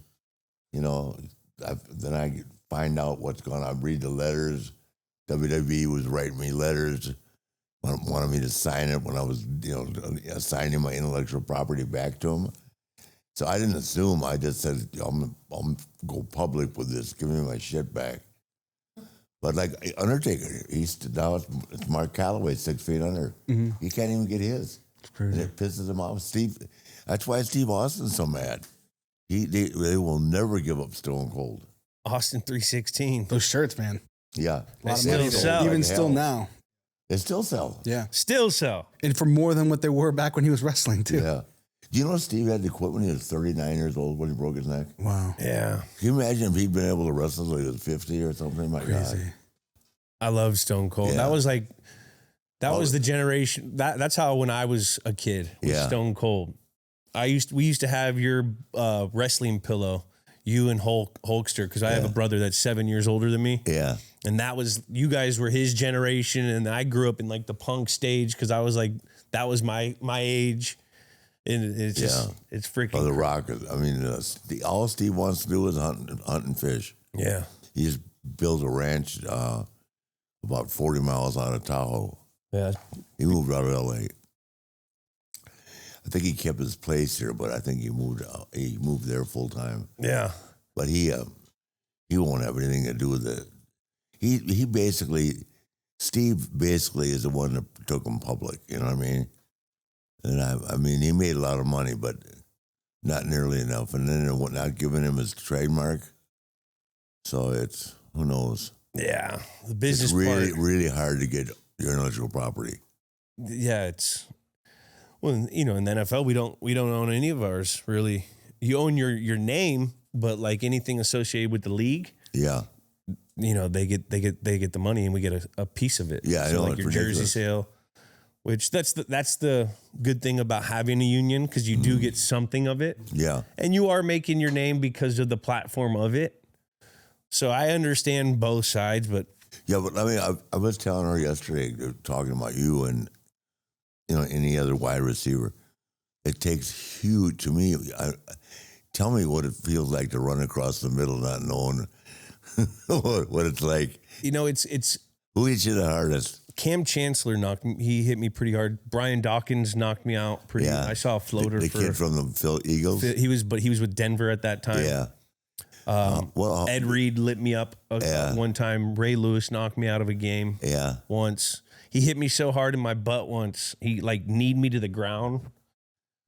S2: then I find out what's going on. I read the letters. WWE was writing me letters, wanted me to sign it when I was, signing my intellectual property back to them. So I didn't assume. I just said, I'm go public with this. Give me my shit back. But like Undertaker, now it's Mark Calloway, 6 feet under. Mm-hmm. He can't even get his. And it pisses him off. That's why Steve Austin's so mad. They will never give up Stone Cold.
S1: Austin 316.
S3: Those shirts, man.
S2: Yeah.
S1: They still sell.
S3: Even still now.
S2: They still sell.
S3: Yeah.
S1: Still sell.
S3: And for more than what they were back when he was wrestling, too.
S2: Yeah. Do you know Steve had to quit when he was 39 years old when he broke his neck?
S3: Wow.
S1: Yeah.
S2: Can you imagine if he'd been able to wrestle until he was 50 or something? My
S3: Crazy.
S2: God.
S1: I love Stone Cold.
S2: Yeah.
S1: That was the generation. That's how when I was a kid, was Stone Cold. We used to have your wrestling pillow, you and Hulkster, because I have a brother that's 7 years older than me.
S2: Yeah.
S1: And you guys were his generation, and I grew up in like the punk stage because I was like, that was my age. And it's just, it's freaking.
S2: Oh, The Rock. I mean, all Steve wants to do is hunt and fish.
S1: Yeah.
S2: He just built a ranch about 40 miles out of Tahoe.
S1: Yeah.
S2: He moved out of L.A. I think he kept his place here, but I think he moved out. He moved there full time.
S1: Yeah.
S2: But he won't have anything to do with it. Steve basically is the one that took him public. You know what I mean? And I mean, he made a lot of money, but not nearly enough. And then they're not giving him his trademark. So who knows?
S1: Yeah. The business
S2: it's really,
S1: part.
S2: really hard to get your intellectual property.
S1: Yeah, in the NFL, we don't own any of ours really. You own your name, but like anything associated with the league, they get the money and we get a piece of it.
S2: Yeah,
S1: so
S2: I know,
S1: like your jersey sale, which that's the good thing about having a union because you do get something of it.
S2: Yeah,
S1: and you are making your name because of the platform of it. So I understand both sides, but
S2: but I mean, I was telling her yesterday, talking about you and any other wide receiver. It takes huge to me. Tell me what it feels like to run across the middle, not knowing what it's like.
S1: It's
S2: who hit you the hardest?
S1: Cam Chancellor he hit me pretty hard. Brian Dawkins knocked me out pretty.
S2: Yeah.
S1: I saw a floater.
S2: The kid from the Phil Eagles.
S1: He was with Denver at that time.
S2: Yeah.
S1: Ed Reed lit me up one time. Ray Lewis knocked me out of a game.
S2: Yeah.
S1: Once he hit me so hard in my butt. Once he kneed me to the ground.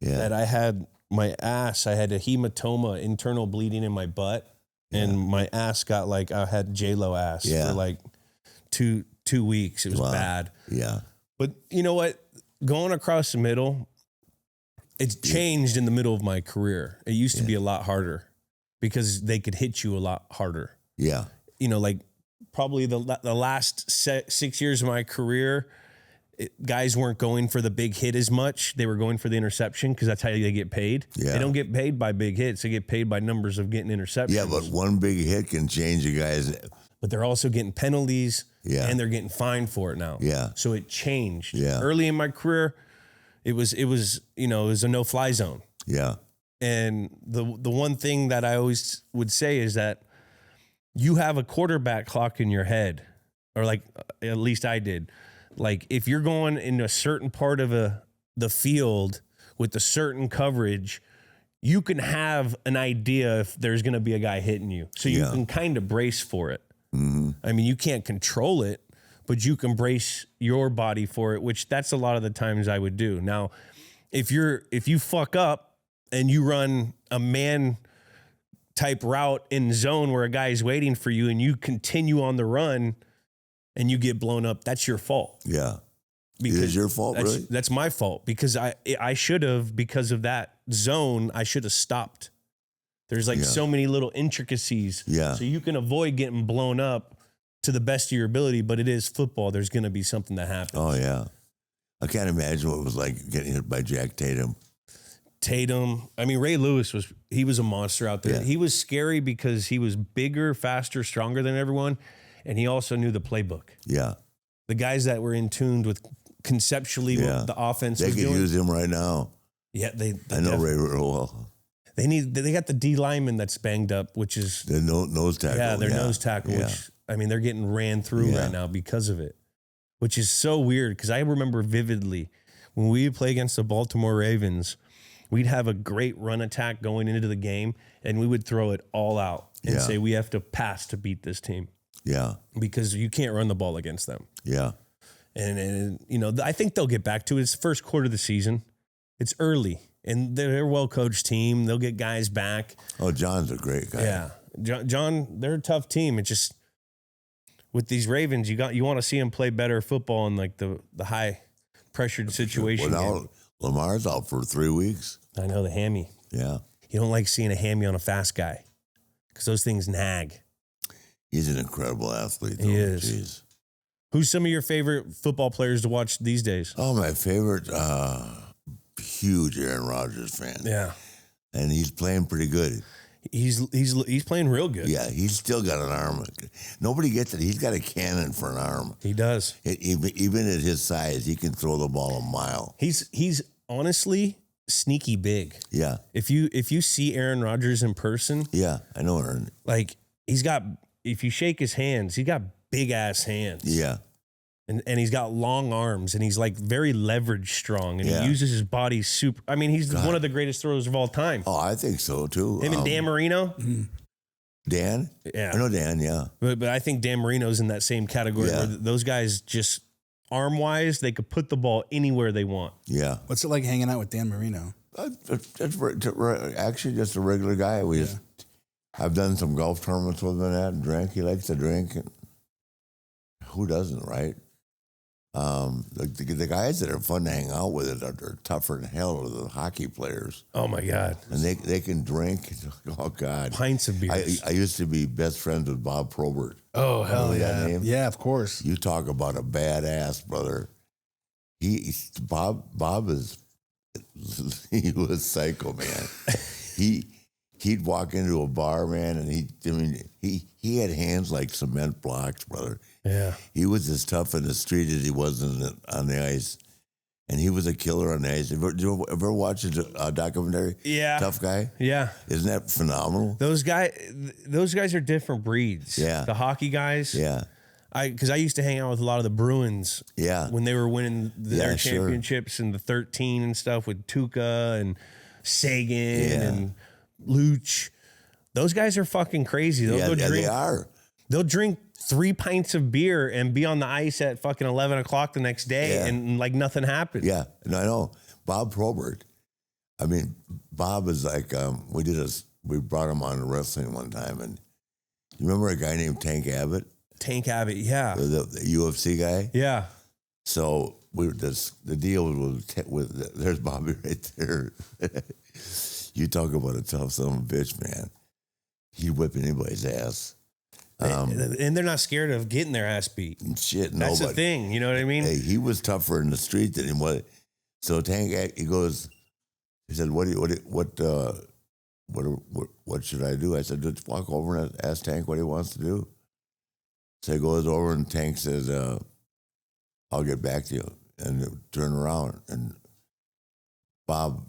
S2: Yeah.
S1: That I had my ass. I had a hematoma, internal bleeding in my butt, and my ass got I had J-Lo ass for like 2 weeks. It was bad.
S2: Yeah.
S1: But you know what? Going across the middle, it's changed in the middle of my career. It used to be a lot harder because they could hit you a lot harder.
S2: Yeah.
S1: Probably the last 6 years of my career, guys weren't going for the big hit as much. They were going for the interception because that's how they get paid.
S2: Yeah.
S1: They don't get paid by big hits. They get paid by numbers of getting interceptions.
S2: Yeah, but one big hit can change a guy's.
S1: But they're also getting penalties.
S2: Yeah.
S1: And they're getting fined for it now.
S2: Yeah.
S1: So it changed.
S2: Yeah.
S1: Early in my career, it was a no-fly zone.
S2: Yeah.
S1: And the one thing that I always would say is that you have a quarterback clock in your head, or at least I did. If you're going in a certain part of the field with a certain coverage, you can have an idea if there's going to be a guy hitting you. So you can kind of brace for it. Mm-hmm. I mean, you can't control it, but you can brace your body for it, which that's a lot of the times I would do. Now, if you fuck up and you run a man type route in zone where a guy is waiting for you and you continue on the run and you get blown up, that's your fault.
S2: Yeah.
S1: Because
S2: it is your fault, really?
S1: That's my fault because I should have, because of that zone, I should have stopped. There's so many little intricacies.
S2: Yeah.
S1: So you can avoid getting blown up to the best of your ability, but it is football. There's going to be something that happens.
S2: Oh, yeah. I can't imagine what it was like getting hit by Jack Tatum.
S1: Tatum. I mean, Ray Lewis was a monster out there.
S2: Yeah.
S1: He was scary because he was bigger, faster, stronger than everyone. And he also knew the playbook.
S2: Yeah.
S1: The guys that were in tuned with conceptually what the offense
S2: They
S1: was
S2: could
S1: doing.
S2: use him right now.
S1: Yeah, they
S2: I know Ray real well.
S1: They got the D lineman that's banged up, which is
S2: The nose tackle.
S1: yeah, their nose tackle,
S2: Yeah.
S1: which I mean they're getting ran through right now because of it. Which is so weird because I remember vividly when we would play against the Baltimore Ravens, we'd have a great run attack going into the game and we would throw it all out and say we have to pass to beat this team.
S2: Yeah.
S1: Because you can't run the ball against them.
S2: Yeah.
S1: And you know, I think they'll get back to it. It's the first quarter of the season. It's early, and they're a well-coached team. They'll get guys back.
S2: Oh, John's a great guy.
S1: Yeah, John, they're a tough team. It's just with these Ravens, you want to see them play better football in like the high pressured situation.
S2: Well, now Lamar's out for 3 weeks.
S1: I know the hammy.
S2: Yeah.
S1: You don't like seeing a hammy on a fast guy because those things nag.
S2: He's an incredible athlete, though.
S1: He is.
S2: Jeez.
S1: Who's some of your favorite football players to watch these days?
S2: Oh, my favorite, huge Aaron Rodgers fan.
S1: Yeah,
S2: And he's playing pretty good.
S1: he's playing real good.
S2: Yeah, he's still got an arm. Nobody gets it. He's got a cannon for an arm.
S1: He does.
S2: Even at his size, he can throw the ball a mile.
S1: He's honestly sneaky big.
S2: Yeah.
S1: If you see Aaron Rodgers in person,
S2: Yeah, I know Aaron.
S1: like if you shake his hands, he's got big ass hands.
S2: Yeah.
S1: And he's got long arms and he's like very leverage strong and
S2: Yeah.
S1: he uses his body super. I mean, he's one of the greatest throwers of all time.
S2: Oh, I think so, too.
S1: Him and Dan Marino.
S2: Dan?
S1: Yeah.
S2: I know Dan, yeah.
S1: But I think Dan Marino's in that same category
S2: Yeah.
S1: where those guys just arm wise, they could put the ball anywhere they want.
S2: Yeah.
S3: What's it like hanging out with Dan Marino?
S2: Actually, just a regular guy. I've done some golf tournaments with him and drank. He likes to drink. And who doesn't, right? The guys that are fun to hang out with are tougher than hell than the hockey players.
S1: Oh my God.
S2: And they can drink. Oh, God.
S1: Pints of beers.
S2: I used to be best friends with Bob Probert.
S1: Oh, hell
S2: Remember
S1: yeah.
S2: that name?
S3: Yeah, of course.
S2: You talk about a badass, brother. Bob is, he was psycho, man. He'd walk into a bar, man, and he had hands like cement blocks, brother.
S1: Yeah.
S2: He was as tough in the street as he was on the ice. And he was a killer on the ice. Did you ever watch a documentary?
S1: Yeah.
S2: Tough Guy?
S1: Yeah.
S2: Isn't that phenomenal?
S1: Those guys are different breeds.
S2: Yeah.
S1: The hockey guys.
S2: Yeah.
S1: Because I used to hang out with a lot of the Bruins.
S2: Yeah.
S1: When they were winning their
S2: Yeah, sure.
S1: championships in the 13 and stuff with Tuca and Sagan
S2: Yeah.
S1: and Luch. Those guys are fucking crazy.
S2: Yeah, they are.
S1: They'll drink 3 pints of beer and be on the ice at fucking 11 o'clock the next day
S2: Yeah.
S1: and like nothing happened.
S2: Yeah, and I know Bob Probert. I mean, Bob is like we brought him on wrestling one time, and you remember a guy named Tank Abbott,
S1: Tank Abbott, yeah.
S2: the UFC guy.
S1: Yeah.
S2: So the deal with there's Bobby right there. You talk about a tough son of a bitch, man. He'd whip anybody's ass.
S1: And they're not scared of getting their ass beat.
S2: Shit, nobody.
S1: That's the thing, you know what I mean?
S2: Hey, he was tougher in the street than he was. So Tank, he said, what should I do? I said, just walk over and ask Tank what he wants to do. So he goes over and Tank says, I'll get back to you. And turn around. And Bob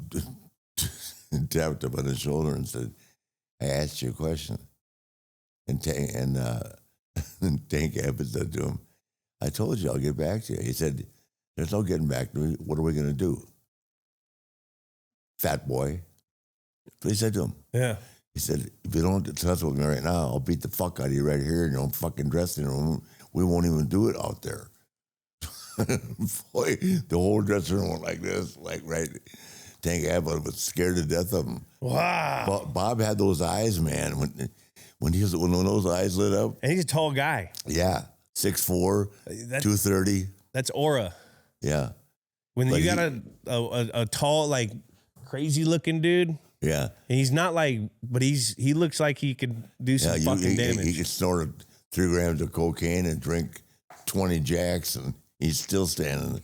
S2: tapped him on his shoulder and said, I asked you a question. And Tank Abbott said to him, I told you I'll get back to you. He said, there's no getting back to me. What are we going to do? Fat boy. That's what he said to him.
S1: Yeah.
S2: He said, if you don't discuss with me right now, I'll beat the fuck out of you right here in your own fucking dressing room. We won't even do it out there. Boy, the whole dressing room went like this, like right. Tank Abbott was scared to death of him.
S1: Wow.
S2: Bob had those eyes, man. When those eyes lit up.
S1: And he's a tall guy.
S2: Yeah. 6'4", 230.
S1: That's aura.
S2: Yeah.
S1: When
S2: But
S1: you got a tall, like crazy looking dude,
S2: Yeah.
S1: and he's not like, but he looks like he could do some fucking damage.
S2: He could snort 3 grams of cocaine and drink 20 jacks, and he's still standing.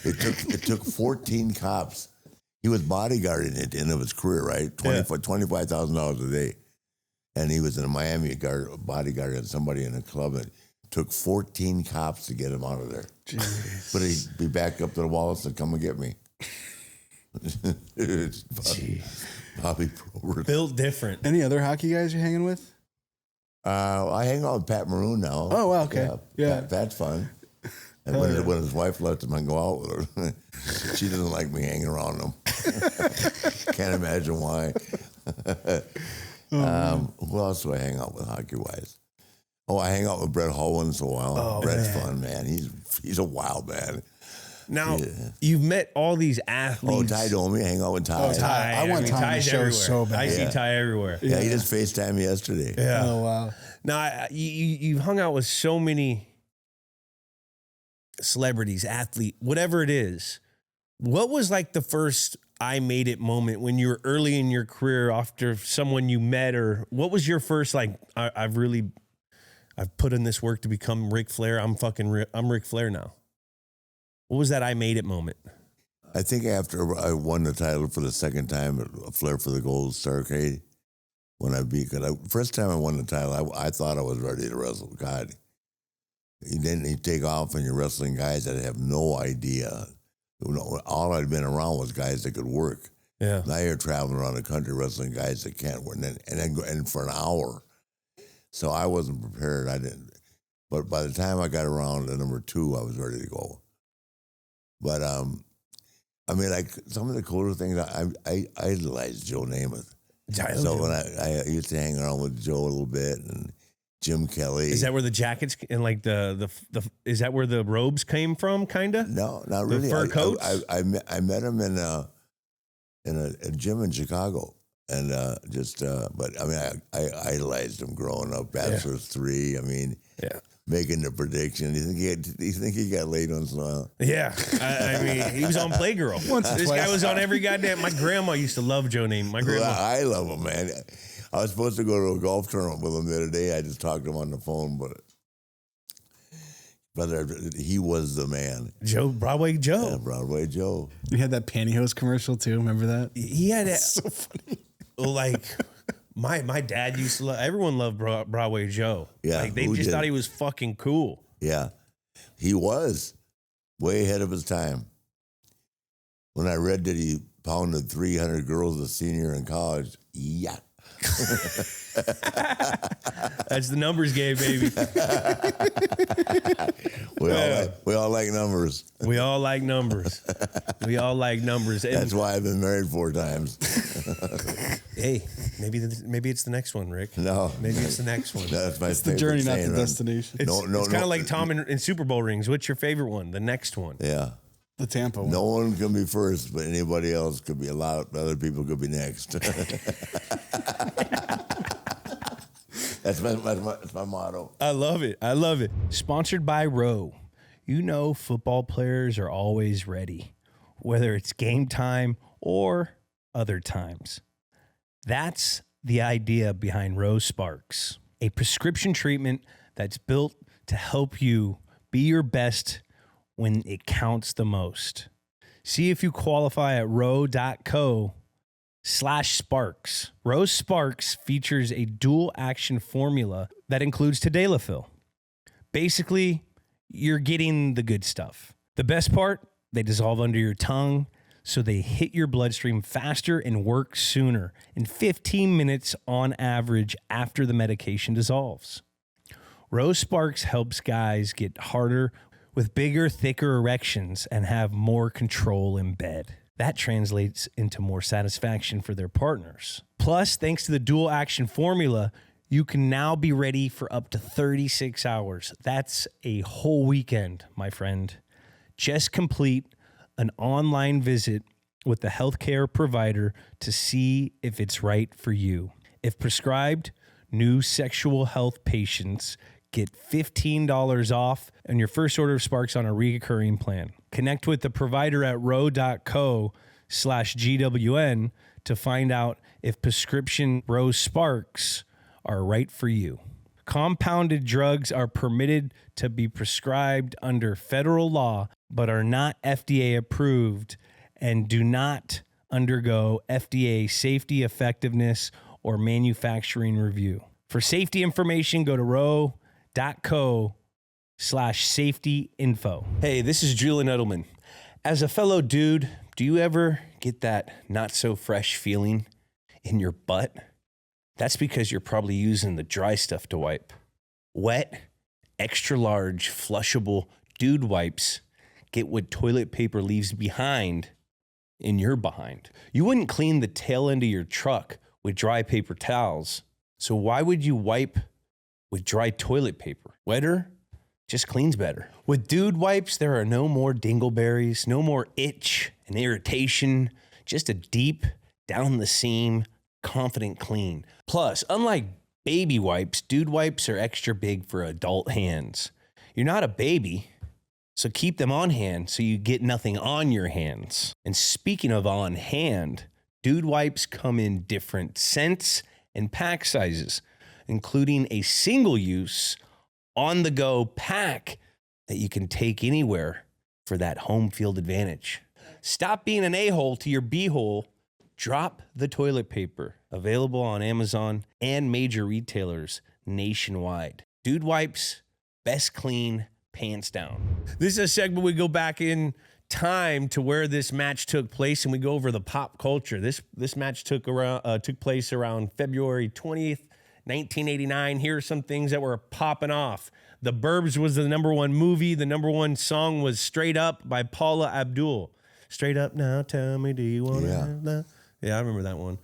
S2: It took 14 cops. He was bodyguarding at the end of his career, right? $25,000 a day. And he was in a Miami bodyguard and somebody in a club, and it took 14 cops to get him out of there. Jeez. But he'd be back up to the wall and said, come and get me. Bobby Probert.
S1: Built different.
S3: Any other hockey guys you're hanging with?
S2: I hang out with Pat Maroon now.
S3: Oh, wow, okay. Yeah.
S2: Pat's fun. And when his wife left him, I go out with her. She doesn't like me hanging around him. Can't imagine why. Who else do I hang out with hockey-wise? Oh, I hang out with Brett Hull once in a while.
S1: Oh,
S2: Brett's fun, man. He's a wild man.
S1: Now, you've met all these athletes.
S2: Oh, Ty Domi, hang out with Ty.
S1: Oh, Ty.
S3: I want Ty on the show so bad.
S1: I see Ty everywhere.
S2: Yeah, he just FaceTimed me yesterday.
S1: Yeah.
S3: Oh, wow.
S1: Now, you've hung out with so many celebrities, athlete, whatever it is. What was like the first I made it moment when you were early in your career after someone you met, or what was your first, like, I've put in this work to become Ric Flair. I'm Ric Flair now. What was that I made it moment?
S2: I think after I won the title for the second time at Flair for the Gold Starcade, when first time I won the title, I thought I was ready to wrestle. God, you take off and you're wrestling guys that have no idea. All I'd been around was guys that could work.
S1: Yeah.
S2: Now you're traveling around the country wrestling guys that can't work, and for an hour. So I wasn't prepared. I didn't. But by the time I got around to number 2, I was ready to go. But I mean, like some of the cooler things, I idolized Joe Namath. So when I used to hang around with Joe a little bit, and Jim Kelly.
S1: Is that where the jackets and like the is that where the robes came from? Kinda.
S2: No, not really.
S1: The fur coats.
S2: I met him in a gym in Chicago, and but I mean, I idolized him growing up. Bachelor's 3. I mean, making the prediction. You think he got laid once in a while?
S1: Yeah, I mean, he was on Playgirl. This guy was on every goddamn. My grandma used to love Joe Namath. My grandma.
S2: I love him, man. I was supposed to go to a golf tournament with him the other day. I just talked to him on the phone, but he was the man.
S1: Broadway Joe.
S2: Yeah, Broadway Joe.
S3: You had that pantyhose commercial too. Remember that?
S1: He had that.
S3: So funny.
S1: Like my dad used to love. Everyone loved Broadway Joe.
S2: Yeah,
S1: like they just thought he was fucking cool.
S2: Yeah, he was way ahead of his time. When I read that he pounded 300 girls a senior in college, yeah.
S1: That's the numbers game, baby.
S2: We all like numbers.
S1: We all like numbers. We all like numbers. And
S2: that's why I've been married 4 times.
S1: Hey, maybe it's the next one, Rick.
S2: No,
S1: maybe it's the next one.
S2: That's my
S3: it's the journey, not the destination.
S1: It's kind of like Tom in Super Bowl rings. What's your favorite one? The next one.
S2: Yeah.
S3: The Tampa one.
S2: No one can be first, but anybody else could be. A lot of other people could be next. That's my motto.
S1: I love it. I love it. Sponsored by Roe. You know, football players are always ready, whether it's game time or other times. That's the idea behind Roe Sparks, a prescription treatment that's built to help you be your best when it counts the most. See if you qualify at row.co/sparks. Roe Sparks features a dual action formula that includes tadalafil. Basically, you're getting the good stuff. The best part, they dissolve under your tongue, so they hit your bloodstream faster and work sooner, in 15 minutes on average after the medication dissolves. Roe Sparks helps guys get harder with bigger, thicker erections and have more control in bed. That translates into more satisfaction for their partners. Plus, thanks to the dual action formula, you can now be ready for up to 36 hours. That's a whole weekend, my friend. Just complete an online visit with the healthcare provider to see if it's right for you. If prescribed, new sexual health patients get $15 off on your first order of Sparks on a recurring plan. Connect with the provider at row.co/GWN to find out if prescription Roe Sparks are right for you. Compounded drugs are permitted to be prescribed under federal law, but are not FDA approved and do not undergo FDA safety, effectiveness, or manufacturing review. For safety information, go to row.co/safety info. Hey, this is Julian Edelman. As a fellow dude, do you ever get that not so fresh feeling in your butt? That's because you're probably using the dry stuff to wipe. Wet, extra large, flushable dude wipes get what toilet paper leaves behind in your behind. You wouldn't clean the tail end of your truck with dry paper towels. So why would you wipe with dry toilet paper? Wetter just cleans better. With dude wipes, there are no more dingleberries, no more itch and irritation, just a deep, down the seam, confident clean. Plus, unlike baby wipes, dude wipes are extra big for adult hands. You're not a baby, so keep them on hand so you get nothing on your hands. And speaking of on hand, dude wipes come in different scents and pack sizes, including a single-use, on-the-go pack that you can take anywhere for that home field advantage. Stop being an a-hole to your b-hole. Drop the toilet paper. Available on Amazon and major retailers nationwide. Dude wipes, best clean, pants down. This is a segment we go back in time to where this match took place, and we go over the pop culture. This match took place around February 20th, 1989. Here are some things that were popping off. The Burbs was the #1 movie. The #1 song was Straight Up by Paula Abdul. Straight up now, tell me, do you want to have that? Yeah, I remember that one.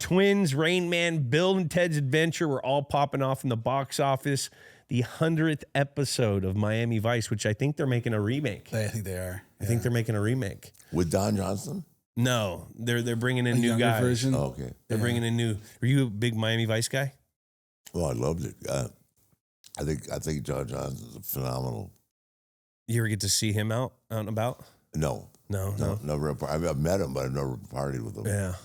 S1: Twins, Rain Man, Bill and Ted's Adventure were all popping off in the box office. The 100th episode of Miami Vice, which I think they're making a remake.
S3: I think they are.
S1: I think they're making a remake.
S2: With Don Johnson?
S1: No, they're bringing in new guys.
S3: Version?
S2: Oh, okay.
S1: They're bringing in new. Were you a big Miami Vice guy?
S2: Oh, I loved it. I think Don Johnson's phenomenal.
S1: You ever get to see him out and about?
S2: No, never. I've met him, but I've never partied with him.
S1: Yeah.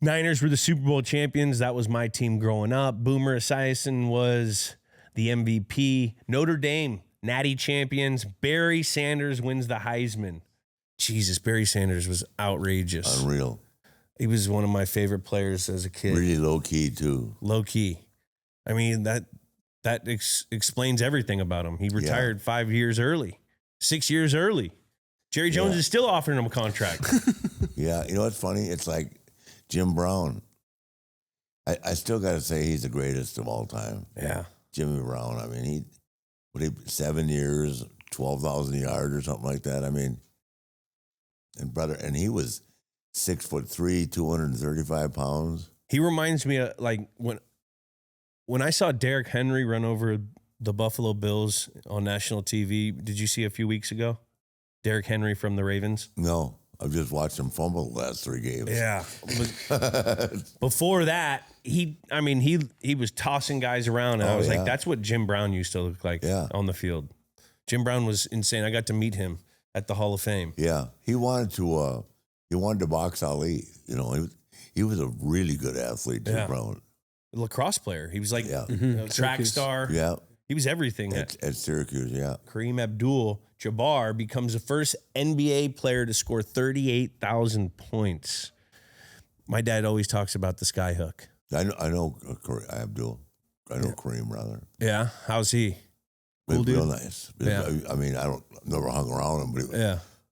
S1: Niners were the Super Bowl champions. That was my team growing up. Boomer Esiason was the MVP. Notre Dame, Natty champions. Barry Sanders wins the Heisman. Jesus, Barry Sanders was outrageous.
S2: Unreal.
S1: He was one of my favorite players as a kid.
S2: Really low key too.
S1: Low key. I mean, that explains everything about him. He retired 5 years early, 6 years early. Jerry Jones is still offering him a contract.
S2: Yeah, you know what's funny? It's like Jim Brown. I still got to say he's the greatest of all time.
S1: Yeah.
S2: Jimmy Brown. I mean, he 7 years, 12,000 yards or something like that. I mean, and he was 6'3", 235 pounds.
S1: He reminds me of like when I saw Derrick Henry run over the Buffalo Bills on national TV. Did you see a few weeks ago? Derrick Henry from the Ravens?
S2: No, I've just watched him fumble the last 3 games.
S1: Yeah. Before that, he was tossing guys around, and I was like, that's what Jim Brown used to look like on the field. Jim Brown was insane. I got to meet him at the Hall of Fame.
S2: Yeah, he wanted to box Ali. You know, he was a really good athlete, Jim Brown.
S1: Lacrosse player. He was like track star.
S2: Yeah.
S1: He was everything
S2: at Syracuse, yeah.
S1: Kareem Abdul-Jabbar becomes the first NBA player to score 38,000 points. My dad always talks about the skyhook.
S2: I know Abdul. I know Kareem, rather.
S1: Yeah? How's he?
S2: Cool dude? Real nice. Yeah. I mean, never hung around him, but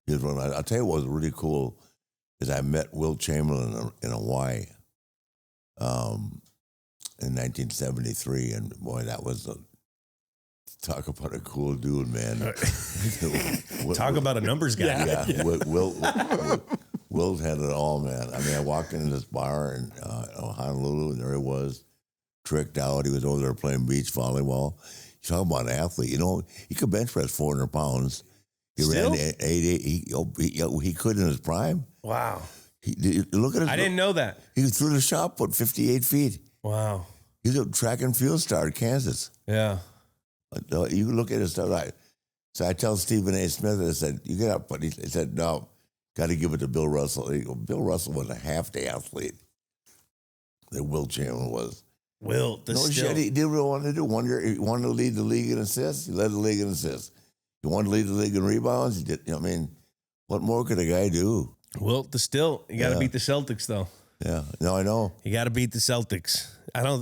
S2: he was real nice. I'll tell you what was really cool is I met Wilt Chamberlain in Hawaii in 1973, and boy, that was talk about a cool dude, man.
S1: Talk about a numbers guy.
S2: Yeah. Wilt had it all, man. I mean, I walked into this bar in Honolulu, and there he was, tricked out. He was over there playing beach volleyball. You talk about an athlete. You know, he could bench press 400 pounds. He
S1: Still?
S2: ran 8'8". He could in his prime.
S1: Wow.
S2: Look at his.
S1: I didn't know that.
S2: He threw the shot put 58 feet.
S1: Wow.
S2: He's a track and field star at Kansas.
S1: Yeah.
S2: You look at his stuff. So I tell Stephen A. Smith, I said, you get up. But he said, no, got to give it to Bill Russell. Bill Russell was a half-day athlete that Wilt Chamberlain was.
S1: Wilt,
S2: shit, he did what he wanted to do. 1 year, he wanted to lead the league in assists. He led the league in assists. He wanted to lead the league in rebounds. He did. I mean, what more could a guy do?
S1: Well, you got to beat the Celtics, though.
S2: Yeah. No, I know.
S1: You got to beat the Celtics.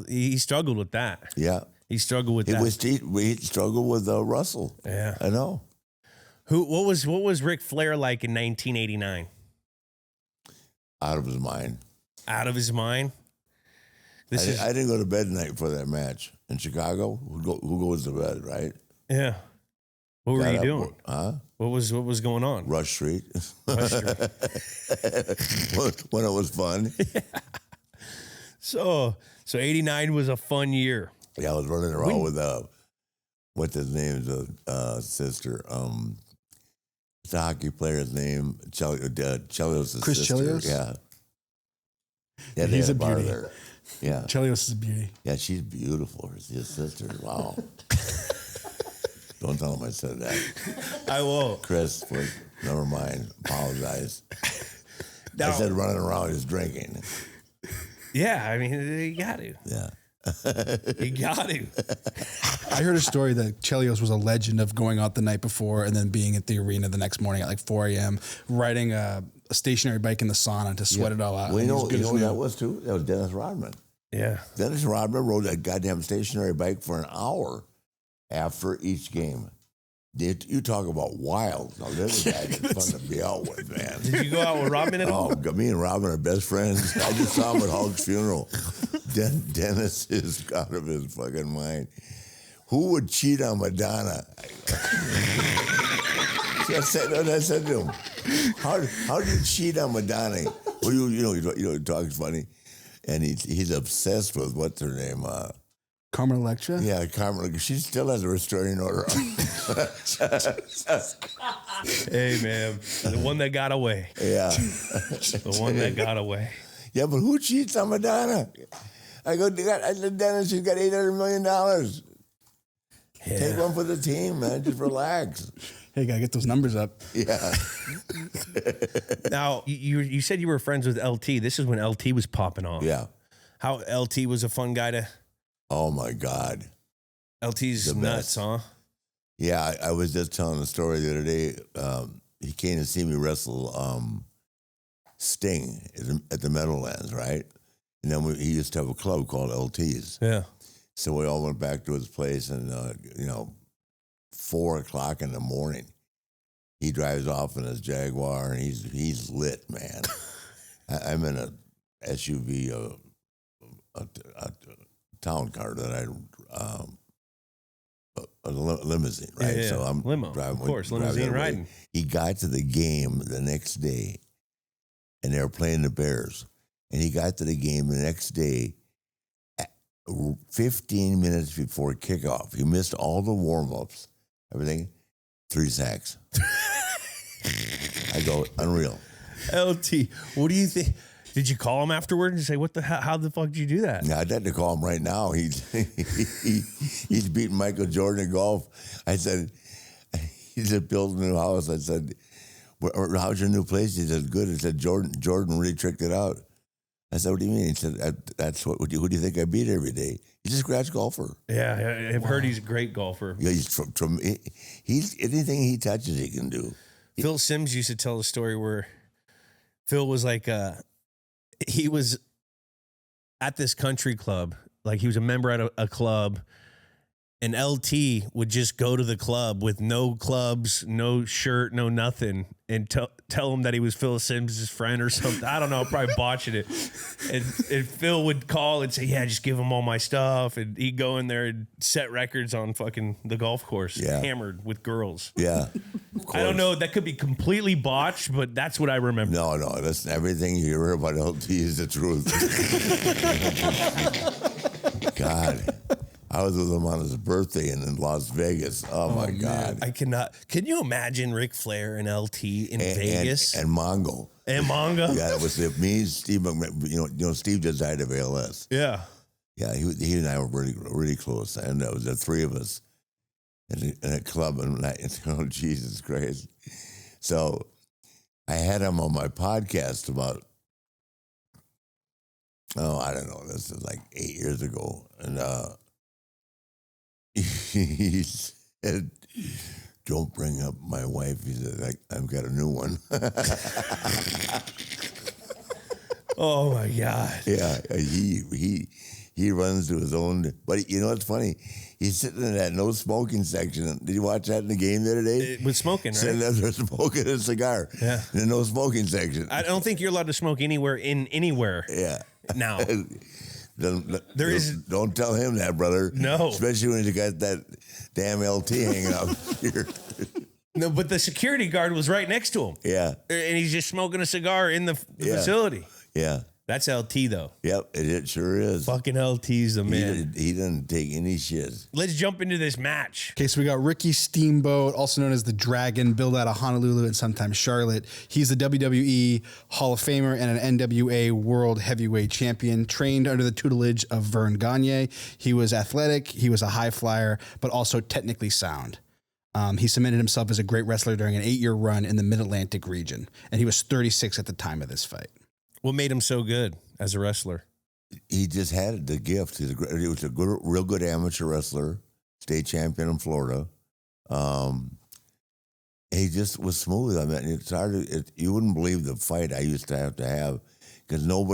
S1: He struggled with that.
S2: Yeah.
S1: He struggled with that.
S2: We struggled with Russell.
S1: Yeah.
S2: I know.
S1: What was Ric Flair like in 1989?
S2: Out of his mind.
S1: Out of his mind?
S2: I didn't go to bed tonight for that match. In Chicago, who goes to bed, right?
S1: Yeah. What were you doing?
S2: Huh?
S1: What was going on?
S2: Rush Street.
S1: Rush Street.
S2: When it was fun.
S1: Yeah. So 89 was a fun year.
S2: Yeah, I was running around with what's his name's sister. It's a hockey player's name. Chelios'
S3: Chris
S2: sister.
S3: Chelios?
S2: Yeah. Yeah,
S3: He's a
S2: bar
S3: beauty.
S2: there. Yeah.
S3: Chelios is a beauty.
S2: Yeah, she's beautiful. His sister. Wow. Don't tell him I said that.
S1: I won't.
S2: Chris, never mind. Apologize.
S1: Now,
S2: I said running around just drinking.
S1: Yeah, I mean, you got to.
S2: Yeah.
S1: You got to.
S3: I heard a story that Chelios was a legend of going out the night before and then being at the arena the next morning at like 4 a.m., riding a stationary bike in the sauna to sweat it all out.
S2: Well, you know
S3: who
S2: what that was too? That was Dennis Rodman.
S1: Yeah.
S2: Dennis Rodman rode that goddamn stationary bike for an hour after each game. You talk about wild. Now, this guy is fun to be out with, man.
S1: Did you go out with Robin at all?
S2: Oh, me and Robin are best friends. I just saw him at Hulk's funeral. Dennis is out of his fucking mind. Who would cheat on Madonna? I said to him, how do you cheat on Madonna? Well, you talk funny. And he's obsessed with, what's her name?
S3: Carmen Electra?
S2: Yeah, Carmen. She still has a restraining order.
S1: Hey, man. The one that got away.
S2: Yeah.
S1: The one that got away.
S2: Yeah, but who cheats on Madonna? I said, Dennis, she's got $800 million.
S1: Yeah.
S2: Take one for the team, man. Just relax.
S3: Hey, gotta get those numbers up.
S2: Yeah.
S1: Now, you said you were friends with LT. This is when LT was popping off.
S2: Yeah.
S1: How LT was a fun guy to...
S2: Oh, my God.
S1: LT's
S2: The
S1: nuts,
S2: best.
S1: huh?
S2: Yeah, I was just telling a story the other day. He came to see me wrestle Sting at the Meadowlands, right? And then he used to have a club called LT's.
S1: Yeah.
S2: So we all went back to his place, and 4 o'clock in the morning, he drives off in his Jaguar, and he's lit, man. I'm in a SUV, a town car that a limousine, right?
S1: Yeah.
S2: So I'm
S1: Limo,
S2: driving,
S1: of course,
S2: driving
S1: limousine
S2: away.
S1: riding.
S2: He got to the game the next day, and they were playing the Bears. And he got to the game the next day, 15 minutes before kickoff. He missed all the warm-ups, everything, 3 sacks. I go, unreal.
S1: LT, what do you think? Did you call him afterward and say, how the fuck did you do that?
S2: Yeah, I'd have to call him right now. He's beating Michael Jordan in golf. I said, he said, build a new house. I said, how's your new place? He said, good. I said, Jordan really tricked it out. I said, what do you mean? He said, who do you think I beat every day? He's a scratch golfer.
S1: Yeah, I've heard he's a great golfer.
S2: Yeah, he's anything he touches, he can do.
S1: Phil Simms used to tell a story where Phil was like, he was at this country club, like he was a member at a club, and LT would just go to the club with no clubs, no shirt, no nothing, and tell him that he was Phil Simms' friend or something. I don't know, I'm probably botching it. And Phil would call and say, yeah, just give him all my stuff. And he'd go in there and set records on fucking the golf course, hammered with girls.
S2: Yeah.
S1: I don't know, that could be completely botched, but that's what I remember.
S2: No, listen, everything you hear about LT is the truth. God. I was with him on his birthday in Las Vegas. Oh my God.
S1: I cannot. Can you imagine Ric Flair and LT in Vegas?
S2: And Mongo.
S1: And Mongo?
S2: Yeah, it was me, Steve, Steve just died of ALS.
S1: Yeah.
S2: Yeah, he and I were really, really close. And it was the 3 of us in a club. And oh, Jesus Christ. So I had him on my podcast about, I don't know, this is like 8 years ago. And he said, don't bring up my wife. He said, I've got a new one.
S1: Oh my God.
S2: Yeah, he runs to his own. But you know what's funny? He's sitting in that no smoking section. Did you watch that in the game the other day?
S1: It was smoking, right?
S2: Sitting there smoking a cigar.
S1: Yeah.
S2: In the no smoking section.
S1: I don't think you're allowed to smoke anywhere.
S2: Yeah.
S1: Now.
S2: Don't tell him that, brother.
S1: No.
S2: Especially when you got that damn LT hanging out here.
S1: No, but the security guard was right next to him.
S2: Yeah.
S1: And he's just smoking a cigar in the facility.
S2: Yeah.
S1: That's LT, though.
S2: Yep, it sure is.
S1: Fucking LT's the man.
S2: He didn't take any shit.
S1: Let's jump into this match.
S3: Okay, so we got Ricky Steamboat, also known as the Dragon, billed out of Honolulu and sometimes Charlotte. He's a WWE Hall of Famer and an NWA World Heavyweight Champion, trained under the tutelage of Verne Gagne. He was athletic, he was a high flyer, but also technically sound. He cemented himself as a great wrestler during an 8-year run in the Mid-Atlantic region, and he was 36 at the time of this fight.
S1: What made him so good as a wrestler?
S2: He just had the gift. He was a real good amateur wrestler, state champion in Florida. He just was smooth. I mean, it's hard. You wouldn't believe the fight I used to have because none of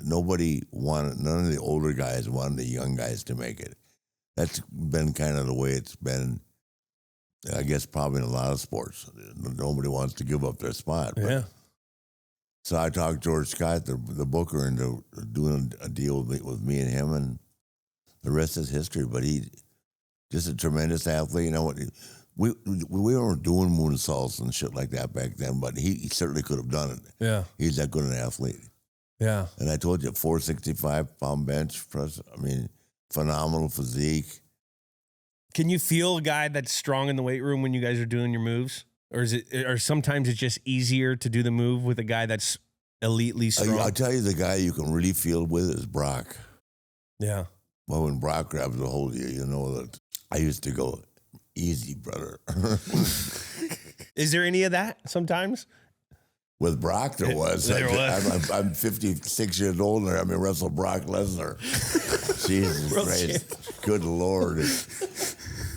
S2: the older guys wanted the young guys to make it. That's been kind of the way it's been. I guess probably in a lot of sports, nobody wants to give up their spot.
S1: Yeah.
S2: So I talked George Scott, the booker, into doing a deal with me and him, and the rest is history. But he just a tremendous athlete. You know what? We weren't doing moonsaults and shit like that back then, but he certainly could have done it.
S1: Yeah.
S2: He's that good an athlete.
S1: Yeah.
S2: And I told you, 465-pound bench press. I mean, phenomenal physique.
S1: Can you feel a guy that's strong in the weight room when you guys are doing your moves? Or sometimes it's just easier to do the move with a guy that's elitely strong?
S2: I'll tell you, the guy you can really feel with is Brock.
S1: Yeah.
S2: Well, when Brock grabs a hold of you, you know that I used to go, easy, brother.
S1: Is there any of that sometimes?
S2: With Brock, there was. I'm 56 years old and I wrestle Brock Lesnar. Jesus Christ. Good Lord.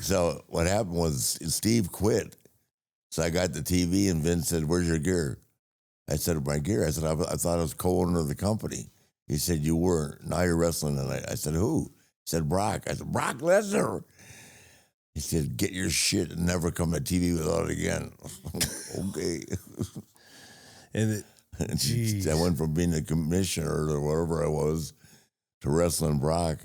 S2: So what happened was Steve quit. So I got the TV and Vince said, "Where's your gear?" I said, "My gear." I said, "I thought I was co-owner of the company." He said, "You weren't. Now you're wrestling." And I said, "Who?" He said, "Brock." I said, "Brock Lesnar." He said, "Get your shit and never come to TV without it again." Okay.
S1: And
S2: I went from being a commissioner or whatever I was to wrestling Brock.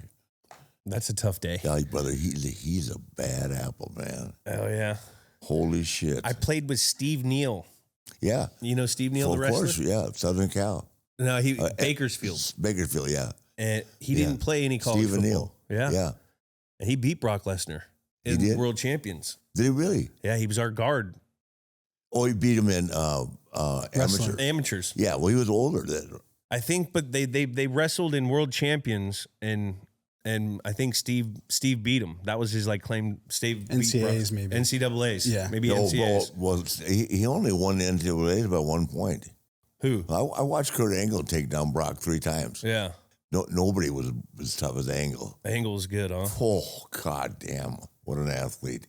S1: That's a tough day.
S2: Yeah, brother, he's a bad apple, man.
S1: Oh, yeah.
S2: Holy shit.
S1: I played with Steve Neal.
S2: Yeah.
S1: You know Steve Neal, the wrestler?
S2: Of course, yeah. Southern Cal.
S1: No, Bakersfield.
S2: Bakersfield, yeah.
S1: And he didn't play any college
S2: Steve
S1: football.
S2: Neal.
S1: Yeah.
S2: Yeah.
S1: And he beat Brock Lesnar in
S2: did?
S1: World Champions.
S2: Did he really?
S1: Yeah, he was our guard.
S2: Oh, he beat him in
S1: Amateurs.
S2: Yeah, well, he was older then.
S1: I think, but they wrestled in World Champions, and I think Steve beat him. That was his claim. Steve
S3: NCAAs maybe.
S1: NCAAs.
S3: Yeah.
S1: Maybe NCAAs.
S2: Well, he only won the NCAAs by 1 point.
S1: Who?
S2: I watched Kurt Angle take down Brock 3 times.
S1: Yeah.
S2: Nobody was as tough as Angle.
S1: Angle was good, huh?
S2: Oh, God damn. What an athlete.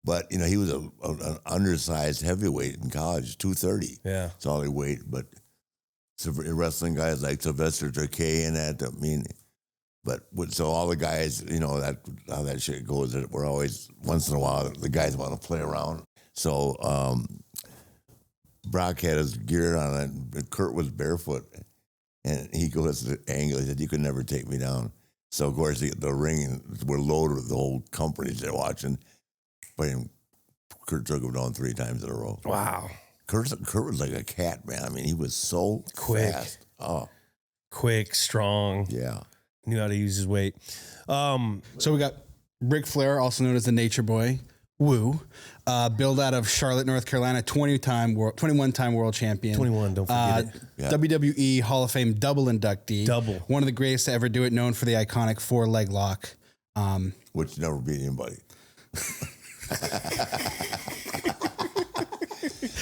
S2: But, he was an undersized heavyweight in college, 230.
S1: Yeah.
S2: That's all he weighed. But wrestling guys like Sylvester Terkay and that, so all the guys, how that shit goes, that we're always, once in a while, the guys want to play around. So Brock had his gear on, and Kurt was barefoot. And he goes to Angle, he said, "You could never take me down." So, of course, the ring, we're loaded with the whole companies they're watching. But Kurt took him down 3 times in a row.
S1: Wow.
S2: Kurt was like a cat, man. He was so
S1: quick.
S2: Fast. Oh.
S1: Quick, strong.
S2: Yeah.
S1: Knew how to use his weight.
S3: So we got Ric Flair, also known as the Nature Boy. Woo. Billed out of Charlotte, North Carolina, 21-time world champion.
S1: 21, don't forget it.
S2: Yeah.
S3: WWE Hall of Fame double inductee.
S1: Double.
S3: One of the greatest to ever do it, known for the iconic 4-leg lock.
S2: Which never beat anybody.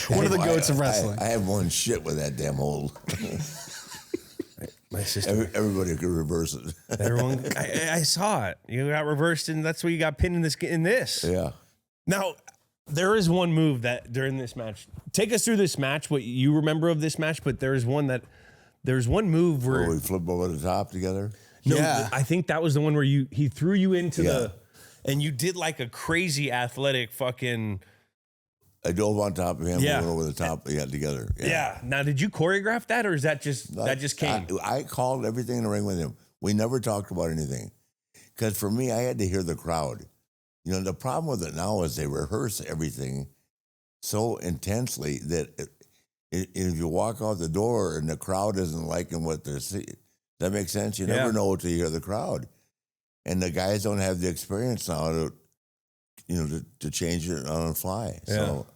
S3: One of the goats of wrestling.
S2: I have one shit with that damn hold.
S1: My sister.
S2: Everybody could reverse it.
S1: Everyone, I saw it. You got reversed, and that's where you got pinned in this.
S2: Yeah.
S1: Now, There is one move that during this match. Take us through this match. What you remember of this match? But there's one move where
S2: we flip over the top together.
S1: No,
S3: Yeah.
S1: I think that was the one where he threw you into the, and you did like a crazy athletic fucking.
S2: I dove on top of him.
S1: Yeah.
S2: We went over the top. Yeah, together.
S1: Yeah. Now, did you choreograph that, or is that just came?
S2: I called everything in the ring with him. We never talked about anything, because for me, I had to hear the crowd. You know, the problem with it now is they rehearse everything so intensely that if you walk out the door and the crowd isn't liking what they're seeing, does that make sense? You never know till you hear the crowd. And the guys don't have the experience now to change it on the fly. Yeah. So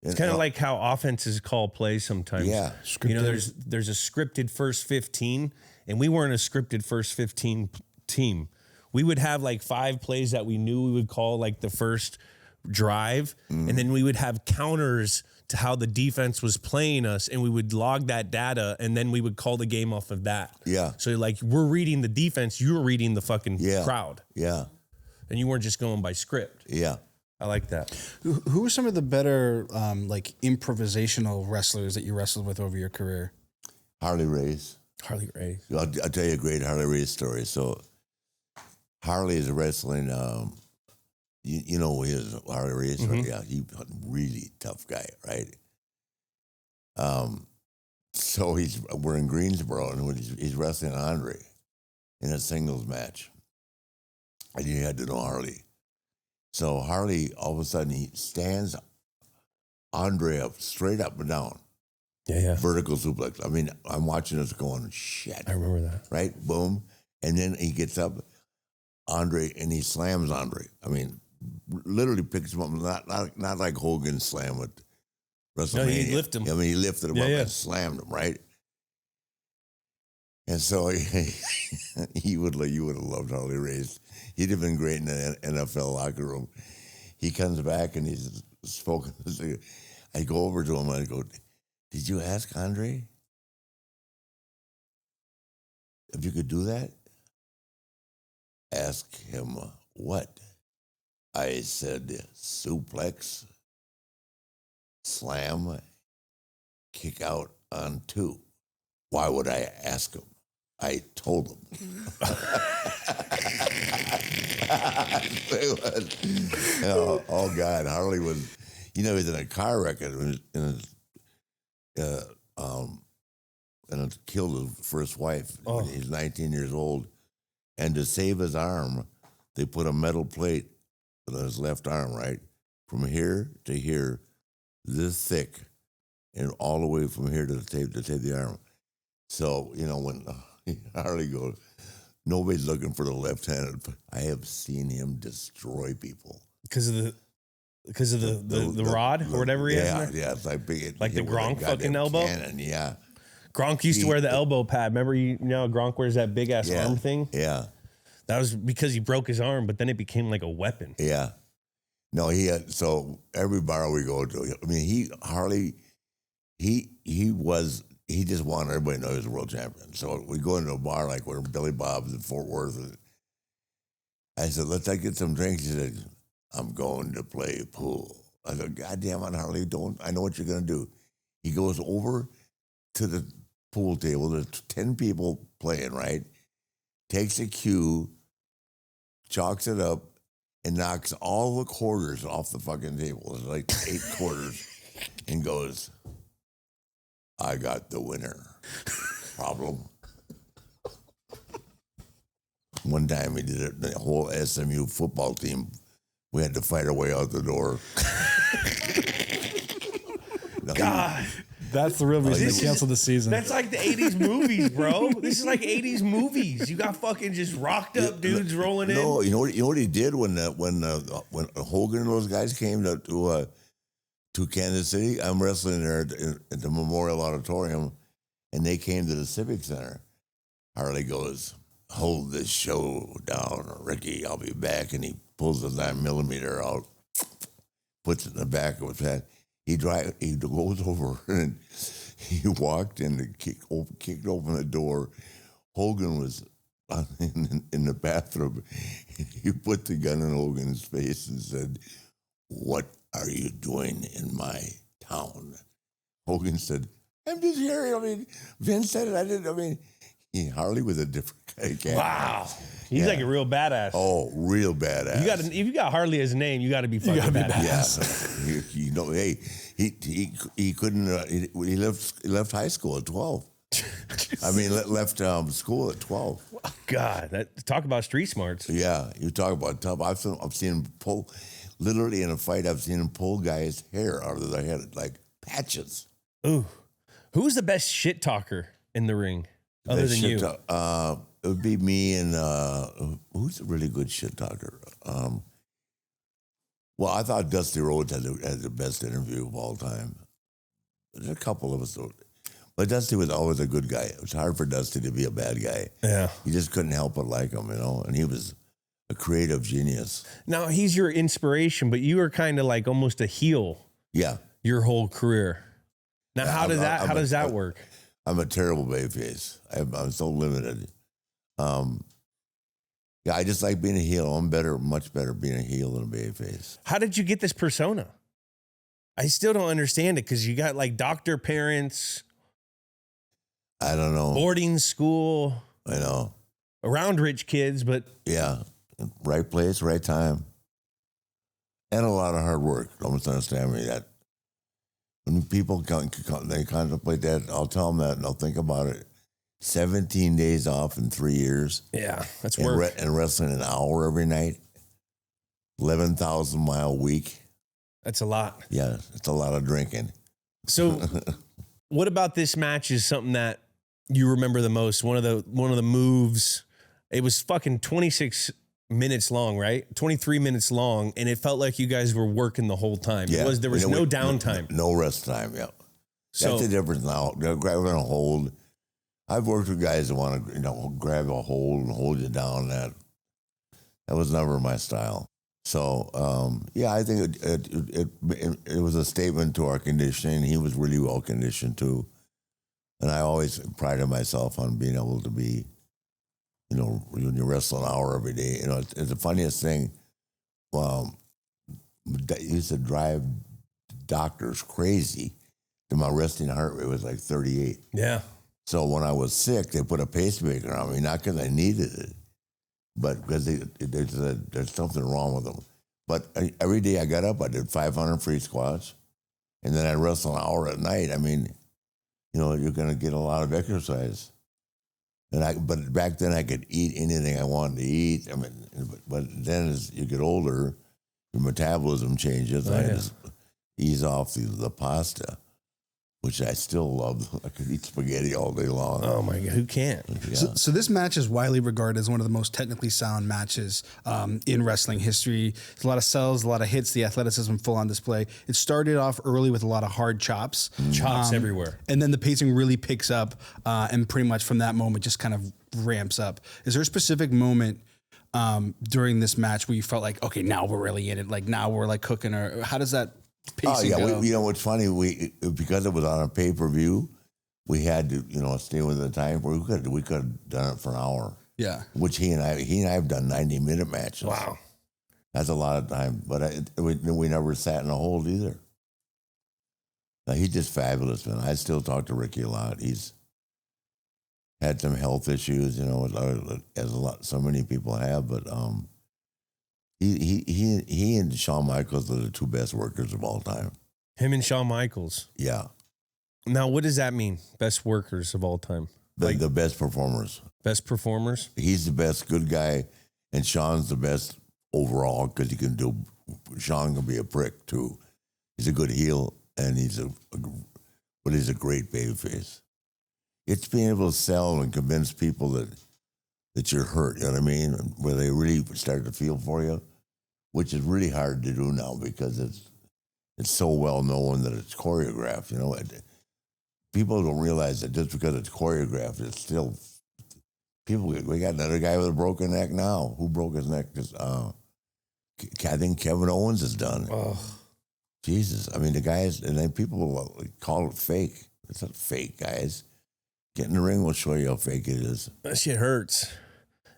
S1: it's kind of like how offenses call plays sometimes.
S2: Yeah.
S1: Scripted. You know, there's a scripted first 15, and we weren't a scripted first 15 team. We would have like 5 plays that we knew we would call like the first drive, and then we would have counters to how the defense was playing us, and we would log that data, and then we would call the game off of that.
S2: Yeah.
S1: So like we're reading the defense, you're reading the fucking crowd.
S2: Yeah.
S1: And you weren't just going by script.
S2: Yeah.
S1: I like that.
S3: Who are some of the better like improvisational wrestlers that you wrestled with over your career?
S2: Harley Race.
S1: Harley Race.
S2: I'll tell you a great Harley Race story. So Harley is wrestling. You know who he is, Harley Race, right? Yeah, he's a really tough guy, right? So we're in Greensboro, and he's wrestling Andre in a singles match, and you had to know Harley. So Harley, all of a sudden, he stands Andre up, straight up and down.
S1: Yeah.
S2: Vertical suplex. I mean, I'm watching this going, shit.
S1: I remember that.
S2: Right? Boom. And then he gets up, Andre, and he slams Andre. I mean, literally picks him up, not like Hogan slam with WrestleMania.
S1: No, he lifted him.
S2: I mean, he lifted him up and slammed him, right? And so you would have loved Harley Race. He'd have been great in the NFL locker room. He comes back and he's spoken. I go over to him and I go, "Did you ask Andre if you could do that?" Ask him what? I said, suplex, slam, kick out on 2. Why would I ask him? I told him. Oh God, Harley was, he was in a car wreck and killed his first wife when he was 19 years old. And to save his arm, they put a metal plate on his left arm, right? From here to here, this thick, and all the way from here to save the arm. So, when Harley goes, nobody's looking for the left-handed. I have seen him destroy people.
S1: Because of the rod or whatever he has?
S2: Yeah, it's like big.
S1: Like the Gronk fucking elbow?
S2: Cannon, yeah.
S1: Gronk used to wear the elbow pad. Remember, Gronk wears that big-ass arm thing?
S2: Yeah.
S1: That was because he broke his arm, but then it became like a weapon.
S2: Yeah. No, so every bar we go to, I mean, Harley, he just wanted everybody to know he was a world champion. So we go into a bar like where Billy Bob's in Fort Worth. And I said, let's get some drinks. He said, I'm going to play pool. I said, God damn it, Harley, I know what you're going to do. He goes over to the pool table. There's 10 people playing, right? Takes a cue, chalks it up, and knocks all the quarters off the fucking table. There's like 8 quarters. And goes, I got the winner. Problem. One time he did it, the whole SMU football team, we had to fight our way out the door.
S1: God.
S3: That's the real reason they canceled the season.
S1: That's like the 80s movies, bro. This is like 80s movies. You got fucking just rocked up dudes rolling in.
S2: No, you know what he did when Hogan and those guys came to Kansas City? I'm wrestling there at the Memorial Auditorium, and they came to the Civic Center. Harley goes, hold this show down, Ricky, I'll be back. And he pulls the 9mm out, puts it in the back of his head. He goes over and he walked in and kicked open the door. Hogan was in the bathroom. He put the gun in Hogan's face and said, what are you doing in my town? Hogan said, I'm just here. I mean, Vince said it. I didn't. I mean, Harley was a different kind of cat.
S1: Wow. He's like a real badass.
S2: Oh, real badass.
S1: If you got Harley as a name, you got to be fucking badass.
S2: Yeah. You know, hey, he couldn't. He left high school at 12. I mean, left school at 12.
S1: God, talk about street smarts.
S2: Yeah, you talk about tough. I've seen him pull, literally in a fight. I've seen him pull guys' hair out of their head like patches.
S1: Ooh, who's the best shit talker in the ring other than you?
S2: It would be me and who's a really good shit talker? Well, I thought Dusty Rhodes had the best interview of all time. There's a couple of us, but Dusty was always a good guy. It was hard for Dusty to be a bad guy.
S1: Yeah,
S2: you just couldn't help but like him, you know. And he was a creative genius.
S1: Now he's your inspiration, but you were kind of like almost a heel.
S2: Yeah,
S1: your whole career. Now, how does that work?
S2: I'm a terrible babyface. I'm so limited. Yeah, I just like being a heel. I'm much better being a heel than a babyface.
S1: How did you get this persona? I still don't understand it because you got like doctor parents.
S2: I don't know.
S1: Boarding school.
S2: I know.
S1: Around rich kids, but.
S2: Yeah, right place, right time. And a lot of hard work. Don't misunderstand me. That when people they contemplate that, I'll tell them that and they'll think about it. 17 days off in 3 years.
S1: Yeah, that's work.
S2: And wrestling an hour every night. 11,000-mile week.
S1: That's a lot.
S2: Yeah, it's a lot of drinking.
S1: So what about this match is something that you remember the most? One of the moves, it was fucking 26 minutes long, right? 23 minutes long, and it felt like you guys were working the whole time.
S2: Yeah.
S1: There was no downtime.
S2: No rest time, yeah.
S1: So,
S2: that's the difference now. They're grabbing a hold. I've worked with guys that want to, grab a hold and hold you down. That was never my style. So, yeah, I think it was a statement to our conditioning. He was really well conditioned too. And I always prided myself on being able to be, when you wrestle an hour every day, it's the funniest thing. It used to drive doctors crazy that my resting heart rate was like 38.
S1: Yeah.
S2: So when I was sick, they put a pacemaker on me, not because I needed it, but because they said there's something wrong with them. But every day I got up, I did 500 free squats, and then I wrestled an hour at night. I mean, you're going to get a lot of exercise. But back then I could eat anything I wanted to eat. I mean, but then as you get older, your metabolism changes. I just ease off the pasta, which I still love. I could eat spaghetti all day long.
S1: Oh my God, who can't?
S2: Yeah.
S3: So this match is widely regarded as one of the most technically sound matches in wrestling history. There's a lot of sells, a lot of hits, the athleticism full on display. It started off early with a lot of hard chops.
S1: Chops everywhere.
S3: And then the pacing really picks up and pretty much from that moment just kind of ramps up. Is there a specific moment during this match where you felt like, okay, now we're really in it, like now we're like cooking, or how does that pacing go?
S2: What's funny, because it was on a pay-per-view, we had to, stay with the time. We could have done it for an hour.
S3: Yeah.
S2: Which he and I have done 90-minute matches.
S1: Wow.
S2: That's a lot of time. But we never sat in a hold either. He's just fabulous, man. I still talk to Ricky a lot. He's had some health issues, as so many people have, but he and Shawn Michaels are the two best workers of all time.
S1: Him and Shawn Michaels.
S2: Yeah.
S1: Now, what does that mean? Best workers of all time?
S2: The best performers.
S1: Best performers?
S2: He's the best good guy, and Shawn's the best overall because Shawn can be a prick too. He's a good heel, and he's a great babyface. It's being able to sell and convince people that you're hurt, you know what I mean? Where they really start to feel for you, which is really hard to do now because it's so well known that it's choreographed, People don't realize that just because it's choreographed, it's still people. We got another guy with a broken neck now. Who broke his neck? I think Kevin Owens is done.
S1: Oh.
S2: Jesus. I mean, the guys, and then people call it fake. It's not fake, guys. Get in the ring, we'll show you how fake it is.
S1: That shit hurts.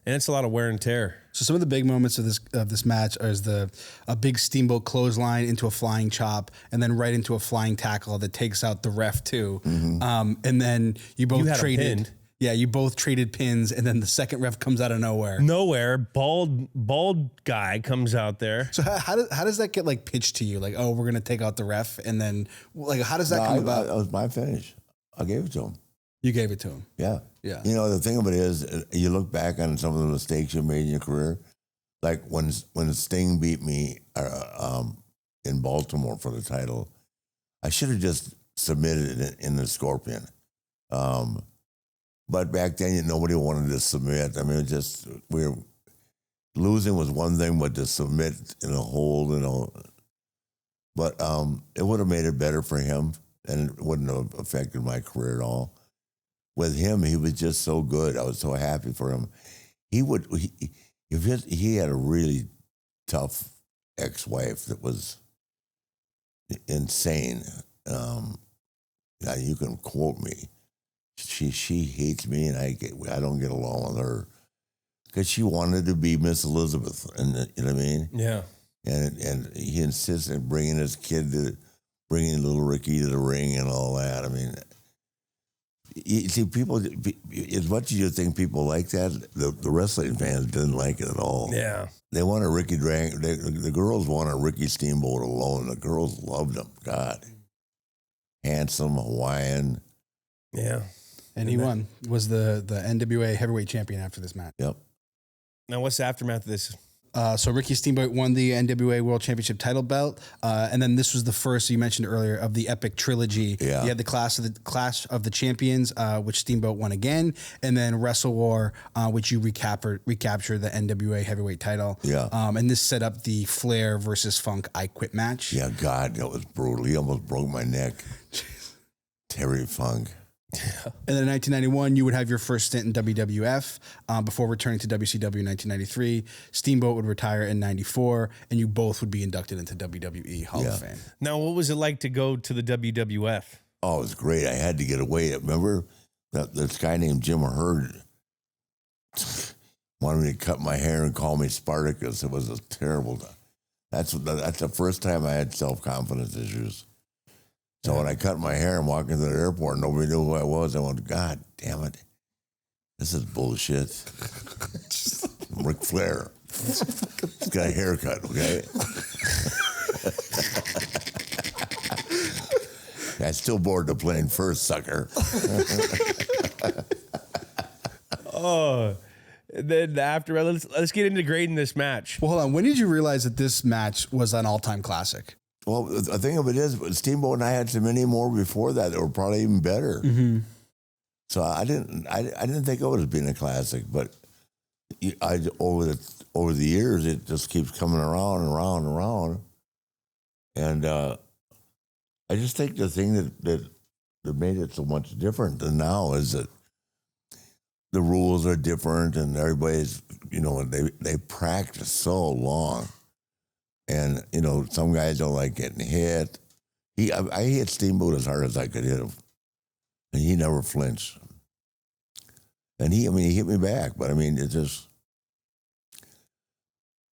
S1: And it's a lot of wear and tear.
S3: So some of the big moments of this match is a big Steamboat clothesline into a flying chop, and then right into a flying tackle that takes out the ref too. And then you both
S1: had him
S3: traded.
S1: pinned.
S3: Yeah, you both traded pins, and then the second ref comes out of nowhere.
S1: Bald guy comes out there.
S3: So how does that get like pitched to you? Like, oh, we're gonna take out the ref, and then like how does that come about?
S2: That was my finish. I gave it to him.
S3: You gave it to him.
S2: Yeah.
S3: Yeah.
S2: You know, the thing of it is, you look back on some of the mistakes you made in your career, like when Sting beat me in Baltimore for the title, I should have just submitted it in the Scorpion. But back then, nobody wanted to submit. I mean, losing was one thing, but to submit in a hold, you know. But it would have made it better for him, and it wouldn't have affected my career at all. With him, he was just so good. I was so happy for him. He had a really tough ex-wife that was insane. Now you can quote me. She hates me, and I don't get along with her because she wanted to be Miss Elizabeth, and you know what I mean.
S1: Yeah.
S2: And he insisted bringing his kid bringing little Ricky to the ring and all that. I mean, you see, people, as much as you think people like that, the wrestling fans didn't like it at all.
S1: Yeah.
S2: They wanted Ricky Drang. The girls wanted Ricky Steamboat alone. The girls loved him. God, handsome, Hawaiian.
S1: Yeah.
S3: And he won. Was the NWA heavyweight champion after this match.
S2: Yep.
S1: Now, what's the aftermath of this?
S3: So Ricky Steamboat won the NWA World Championship title belt, and then this was the first you mentioned earlier of the epic trilogy.
S2: Yeah.
S3: You had the Clash of the Champions, which Steamboat won again, and then Wrestle War, which you recaptured the NWA heavyweight title.
S2: Yeah. And
S3: this set up the Flair versus Funk I Quit match.
S2: Yeah, God, that was brutal. He almost broke my neck. Terry Funk.
S3: And then in 1991, you would have your first stint in WWF before returning to WCW in 1993. Steamboat would retire in 94, and you both would be inducted into WWE Hall of Fame.
S1: Now, what was it like to go to the WWF?
S2: Oh, it was great. I had to get away. Remember this guy named Jim Hurd wanted me to cut my hair and call me Spartacus. It was a terrible. That's the first time I had self-confidence issues. So when I cut my hair and walked into the airport, nobody knew who I was. I went, God damn it. This is bullshit. I'm Ric Flair. He's got a haircut, okay? I still board the plane first, sucker.
S1: Then after, let's get into grading this match.
S3: Well, hold on. When did you realize that this match was an all-time classic?
S2: Well, the thing of it is, Steamboat and I had so many more before that were probably even better.
S3: Mm-hmm.
S2: So I didn't think of it as being a classic, but over the years it just keeps coming around and around and around, and I just think the thing that made it so much different than now is that the rules are different, and everybody's they practice so long. And, some guys don't like getting hit. I hit Steamboat as hard as I could hit him. And he never flinched. And he hit me back. But, it was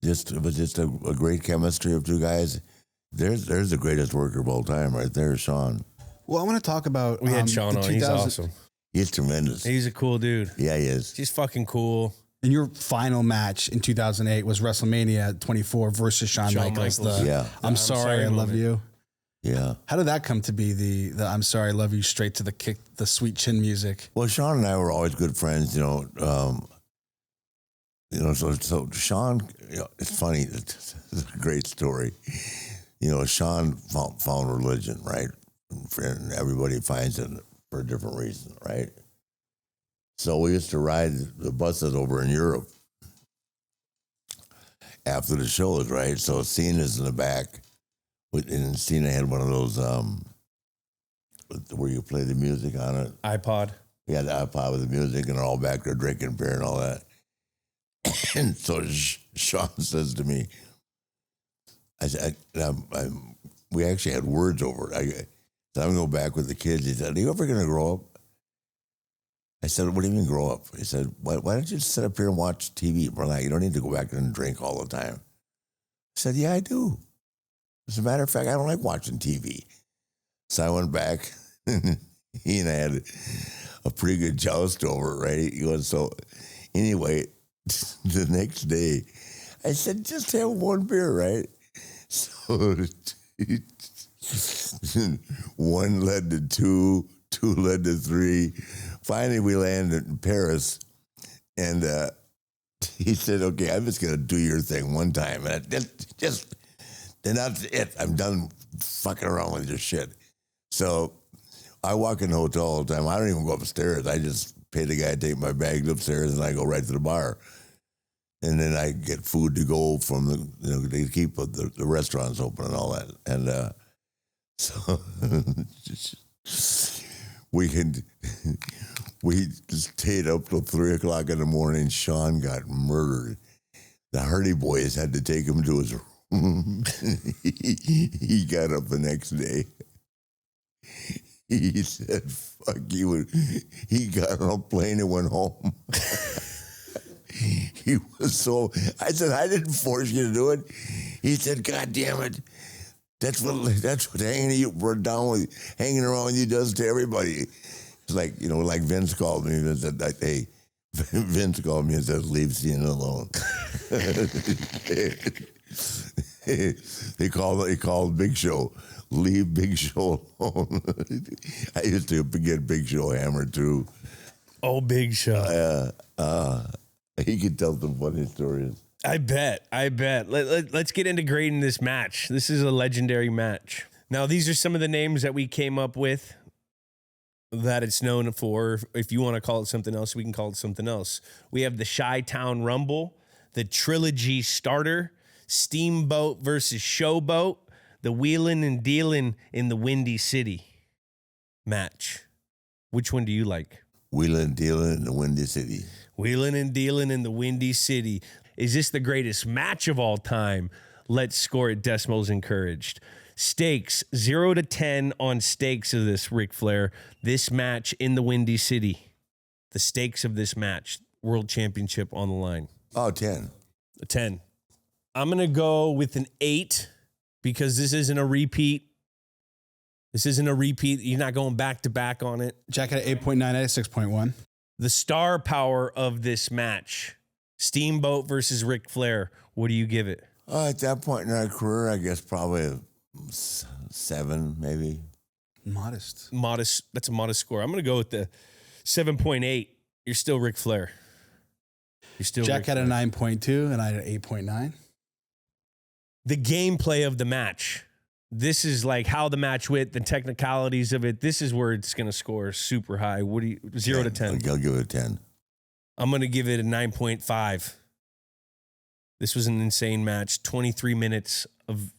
S2: just a great chemistry of two guys. There's the greatest worker of all time right there, Sean.
S3: Well, I want to talk about...
S1: We had Sean on. He's awesome.
S2: He's tremendous.
S1: He's a cool dude.
S2: Yeah, he is.
S1: He's fucking cool.
S3: And your final match in 2008 was WrestleMania 24 versus Shawn Michaels. I'm sorry, I love you.
S2: Yeah.
S3: How did that come to be the I'm sorry, I love you straight to the kick, the sweet chin music?
S2: Well, Sean and I were always good friends, so Sean, it's funny. It's a great story. Sean found religion, right? And everybody finds it for a different reason, right? So we used to ride the buses over in Europe after the shows, right? So Cena's in the back, and Cena had one of those where you play the music on it.
S1: iPod.
S2: Yeah, the iPod with the music, and they're all back there drinking beer and all that. And so Sean says to me, we actually had words over it. So I'm going to go back with the kids. He said, are you ever going to grow up? I said, what do you mean grow up? He said, why don't you just sit up here and watch TV for like, you don't need to go back and drink all the time. I said, yeah, I do. As a matter of fact, I don't like watching TV. So I went back, and he and I had a pretty good joust over it, right? He goes, so anyway, the next day, I said, just have one beer, right? So one led to two led to three. Finally, we landed in Paris, and he said, okay, I'm just going to do your thing one time. And then that's it. I'm done fucking around with your shit. So I walk in the hotel all the time. I don't even go upstairs. I just pay the guy to take my bags upstairs, and I go right to the bar. And then I get food to go from they keep the restaurants open and all that. And so we stayed up till 3 o'clock in the morning. Sean got murdered. The Hardy Boys had to take him to his room. He got up the next day. He said, fuck you. He got on a plane and went home. He was so, I said, I didn't force you to do it. He said, God damn it. That's what hanging around with you does to everybody. It's like, like Vince called me and said, hey, Vince called me and said, leave Cena alone. He called Big Show, leave Big Show alone. I used to get Big Show hammered too.
S1: Oh, Big Show.
S2: He could tell some funny stories.
S1: I bet. Let's get into grading this match. This is a legendary match. Now, these are some of the names that we came up with that it's known for. If you want to call it something else, we can call it something else. We have the Chi-Town Rumble, the Trilogy Starter, Steamboat versus Showboat, the wheelin and dealin in the Windy City match. Which one do you like?
S2: Wheelin and dealin in the Windy City.
S1: Wheelin and dealin in the Windy City. Is this the greatest match of all time? Let's score it. Decimals encouraged. Stakes 0 to 10 on stakes of this, Ric Flair. This match in the Windy City. The stakes of this match. World Championship on the line.
S2: Oh, 10.
S1: A 10. I'm going to go with an 8 because this isn't a repeat. You're not going back to back on it.
S3: Jack had an 8.9 out of 6.1.
S1: The star power of this match. Steamboat versus Ric Flair. What do you give it?
S2: At that point in our career, I guess probably a 7, maybe.
S1: Modest. That's a modest score. I'm going to go with the 7.8. You're still Ric Flair.
S3: Jack had a 9.2 and I had an 8.9.
S1: The gameplay of the match. This is like how the match went, the technicalities of it. This is where it's going to score super high. 0 to 10?
S2: I'll give it a 10.
S1: I'm going to give it a 9.5. This was an insane match. 23 minutes of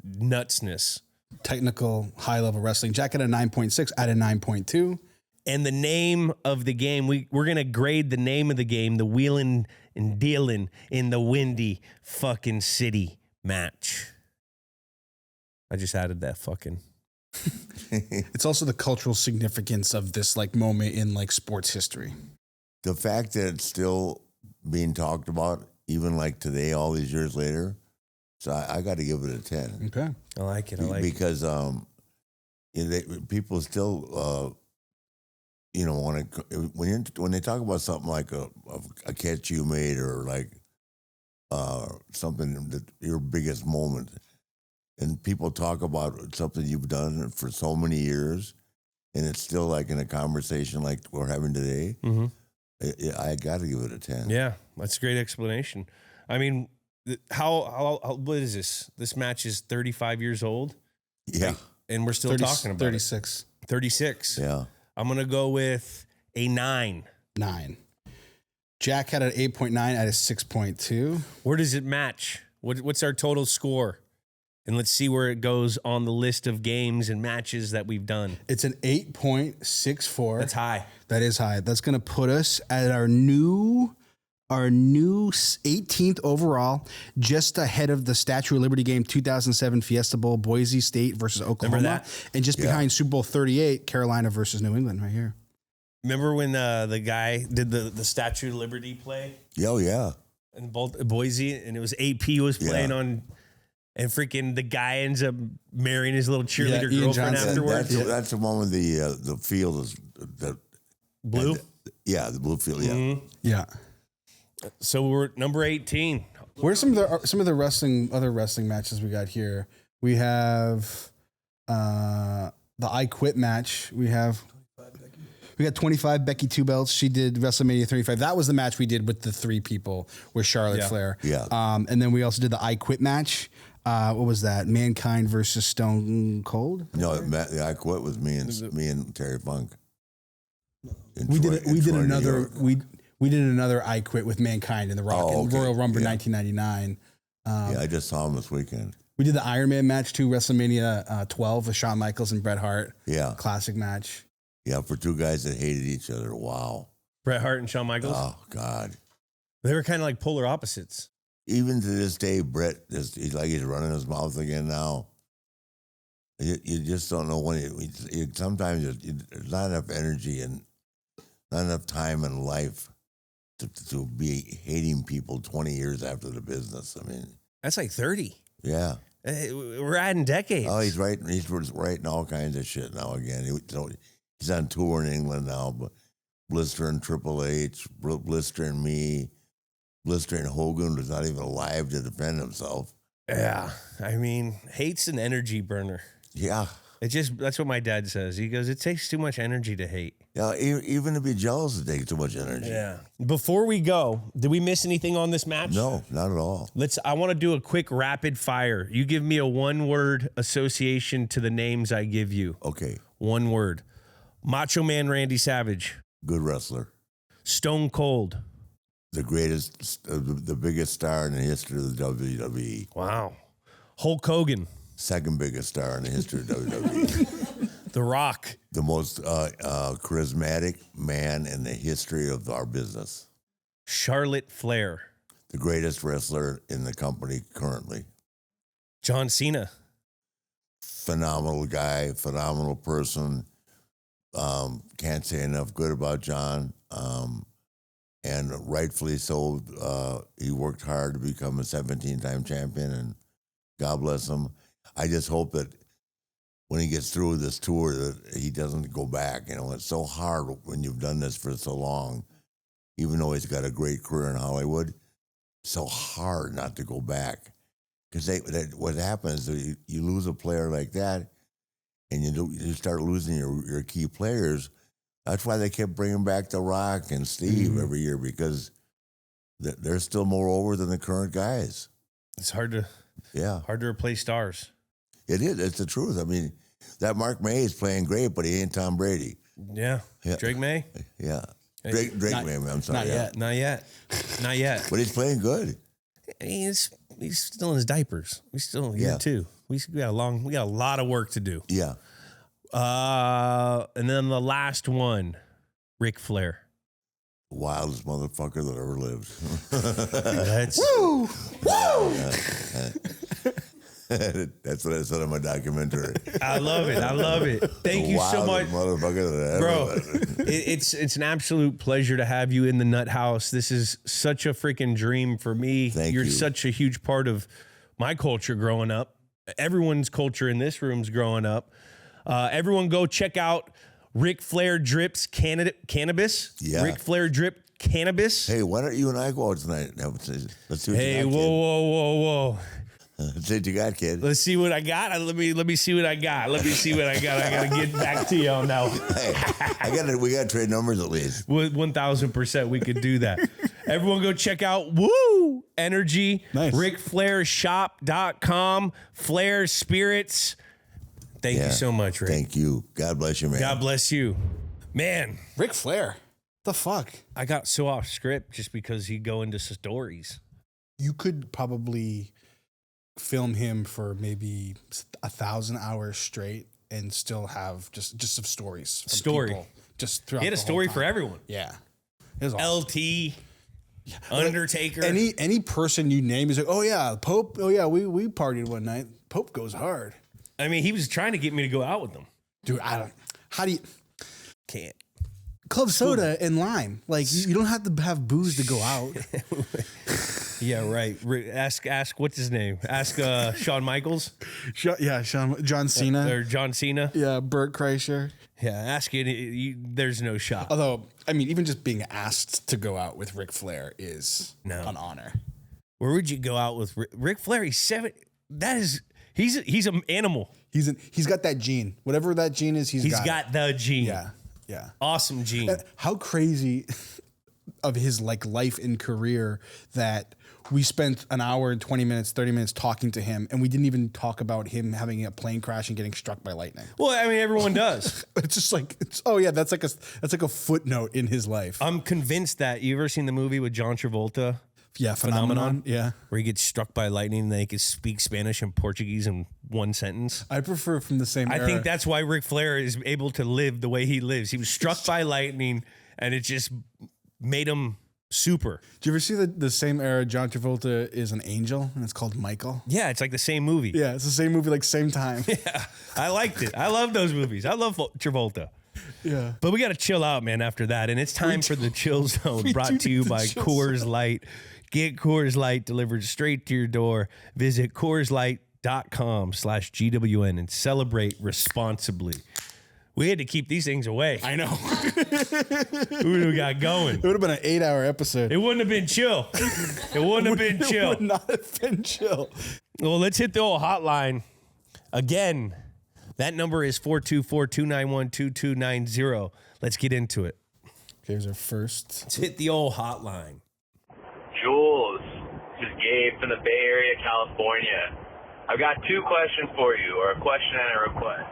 S1: nutsness.
S3: Technical, high-level wrestling. Jack had a 9.6. I had a 9.2.
S1: And the name of the game, we're going to grade the name of the game, the wheelin' and dealin' in the Windy fucking City match. I just added that fucking.
S3: It's also the cultural significance of this like moment in like sports history.
S2: The fact that it's still being talked about, even like today, all these years later. So I got to give it a 10.
S3: Okay.
S1: I like it.
S2: Because people still, want to, when they talk about something like a catch you made or like something that your biggest moment, and people talk about something you've done for so many years, and it's still like in a conversation like we're having today.
S1: Mm-hmm.
S2: I got to give it a 10.
S1: Yeah, that's a great explanation. I mean, how what is this? This match is 35 years old.
S2: Yeah,
S1: and we're still talking about
S3: 36.
S1: 36.
S2: Yeah,
S1: I'm gonna go with a 9.
S3: 9. Jack had an 8.9 out of 6.2.
S1: Where does it match? What's our total score? And let's see where it goes on the list of games and matches that we've done.
S3: It's an 8.64.
S1: That's high.
S3: That is high. That's going to put us at our new 18th overall, just ahead of the Statue of Liberty game, 2007 Fiesta Bowl, Boise State versus Oklahoma.
S1: Remember that?
S3: And just behind Super Bowl 38, Carolina versus New England right here.
S1: Remember when the guy did the Statue of Liberty play
S2: Oh, yeah.
S1: in Boise, and it was AP was playing on, and freaking the guy ends up marrying his little cheerleader
S3: Ian
S1: girlfriend
S3: Johnson.
S1: afterwards.
S2: That's the one with the field is the
S1: Blue.
S2: the blue field. Yeah.
S3: Yeah.
S1: So we're at number 18.
S3: Where's some of the other wrestling matches we got here? We have the I Quit match. We got 25 Becky Two Belts. She did WrestleMania 35. That was the match we did with the 3 people with Charlotte Flair.
S2: Yeah.
S3: And then we also did the I Quit match. What was that? Mankind versus Stone Cold.
S2: No, the I Quit was me and Terry Funk.
S3: We did another I Quit with Mankind in the Royal Rumble 1999.
S2: I just saw him this weekend.
S3: We did the Iron Man match too, WrestleMania 12 with Shawn Michaels and Bret Hart.
S2: Yeah.
S3: Classic match.
S2: Yeah, for 2 guys that hated each other. Wow.
S1: Bret Hart and Shawn Michaels.
S2: Oh, God.
S1: They were kind of like polar opposites.
S2: Even to this day, Bret, he's running his mouth again now. You just don't know when. Sometimes there's not enough energy and not enough time in life to be hating people 20 years after the business. I mean,
S1: That's like 30.
S2: yeah.
S1: We're adding decades.
S2: Oh, he's writing all kinds of shit now again. He's on tour in England now, but blistering Triple H, blistering me, blistering Hogan, who's not even alive to defend himself.
S1: Yeah. I mean, hate's an energy burner.
S2: Yeah.
S1: That's what my dad says. He goes, it takes too much energy to hate.
S2: Yeah, even to be jealous, it takes too much energy.
S1: Yeah. Before we go, did we miss anything on this match?
S2: No, not at all.
S1: I want to do a quick rapid fire. You give me a 1-word association to the names I give you.
S2: Okay.
S1: 1 word. Macho Man Randy Savage.
S2: Good wrestler.
S1: Stone Cold.
S2: The greatest, the biggest star in the history of the WWE.
S1: Wow. Hulk Hogan.
S2: Second biggest star in the history of WWE.
S1: The Rock.
S2: The most charismatic man in the history of our business.
S1: Charlotte Flair.
S2: The greatest wrestler in the company currently.
S1: John Cena.
S2: Phenomenal guy, phenomenal person. Can't say enough good about John. And rightfully so, he worked hard to become a 17-time champion, and God bless him. I just hope that when he gets through this tour that he doesn't go back. You know, it's so hard when you've done this for so long, even though he's got a great career in Hollywood, so hard not to go back. Because what happens is you lose a player like that, and you start losing your key players. That's why they kept bringing back The Rock and Steve every year, because they're still more over than the current guys.
S1: It's hard to replace stars.
S2: It is. It's the truth. I mean, that Mark May is playing great, but he ain't Tom Brady.
S1: Yeah. Drake May?
S2: Yeah. Drake May, I'm sorry.
S1: Not yet.
S2: But he's playing good.
S1: He's still in his diapers. He's still here too. We got a lot of work to do.
S2: Yeah.
S1: And then the last one, Ric Flair.
S2: Wildest motherfucker that ever lived.
S1: That's
S3: Woo!
S2: That's what I said in my documentary.
S1: I love it. Thank you so much,
S2: motherfucker that ever
S1: bro.
S2: lived.
S1: It's an absolute pleasure to have you in the Nuthouse. This is such a freaking dream for me. You're such a huge part of my culture growing up. Everyone's culture in this room's growing up. Everyone go check out Ric Flair Drips Cannabis.
S2: Yeah.
S1: Ric Flair Drip Cannabis.
S2: Hey, why don't you and I go out tonight? Let's see what
S1: Hey,
S2: you got,
S1: whoa.
S2: Let's see what you got, kid.
S1: Let's see what I got. Let me see what I got. I gotta get back to you on that one.
S2: Hey, we gotta trade numbers at least.
S1: 1,000% we could do that. Everyone go check out Woo Energy,
S3: nice.
S1: RicFlairShop.com, Flair Spirits. Thank you so much, Rick.
S2: Thank you. God bless you, man.
S1: God bless you. Man.
S3: Ric Flair. The fuck?
S1: I got so off script just because he'd go into stories.
S3: You could probably film him for maybe 1,000 hours straight and still have just some stories. People just throughout.
S1: He had a story for everyone.
S3: Yeah. It was awesome.
S1: LT, Undertaker.
S3: Any person you name is like, oh yeah, Pope. Oh yeah, we partied one night. Pope goes hard.
S1: I mean, he was trying to get me to go out with him.
S3: Dude, how do you...
S1: Can't.
S3: club soda and lime. Like you don't have to have booze to go out.
S1: Yeah, right. Ask what's his name? Ask Shawn Michaels.
S3: John Cena.
S1: Or John Cena.
S3: Yeah, Burt Kreischer.
S1: Yeah, ask it. There's no shot.
S3: Although, I mean, even just being asked to go out with Ric Flair is an honor.
S1: Where would you go out with Ric Flair? He's 7. He's an animal.
S3: He's got that gene. Whatever that gene is, he's got
S1: the gene.
S3: Yeah.
S1: Awesome gene.
S3: How crazy of his life and career that we spent an hour and 20 minutes, 30 minutes talking to him, and we didn't even talk about him having a plane crash and getting struck by lightning.
S1: Well, I mean, everyone does.
S3: It's just like, that's like a footnote in his life.
S1: I'm convinced that you ever seen the movie with John Travolta?
S3: Yeah, Phenomenon. Yeah,
S1: where he gets struck by lightning and they can speak Spanish and Portuguese in one sentence.
S3: I prefer from the same era.
S1: I think that's why Ric Flair is able to live the way he lives. He was struck by lightning, and it just made him super.
S3: Do you ever see the same era John Travolta is an angel and it's called Michael?
S1: Yeah, it's like the same movie.
S3: Yeah, it's the same movie, like same time.
S1: Yeah, I liked it. I love those movies. I love Travolta.
S3: Yeah.
S1: But we got to chill out, man, after that. And it's time for the Chill Zone, brought to you by Coors Light. Get Coors Light delivered straight to your door. Visit CoorsLight.com/GWN and celebrate responsibly. We had to keep these things away.
S3: I know.
S1: Who we got going?
S3: It would have been an 8-hour episode.
S1: It wouldn't have been chill. It wouldn't have been chill.
S3: It would not have been chill.
S1: Well, let's hit the old hotline. Again, that number is 424-291-2290. Let's get into it.
S3: Here's our first.
S1: Let's hit the old hotline.
S4: Jules, this is Gabe from the Bay Area, California. I've got 2 questions for you, or a question and a request.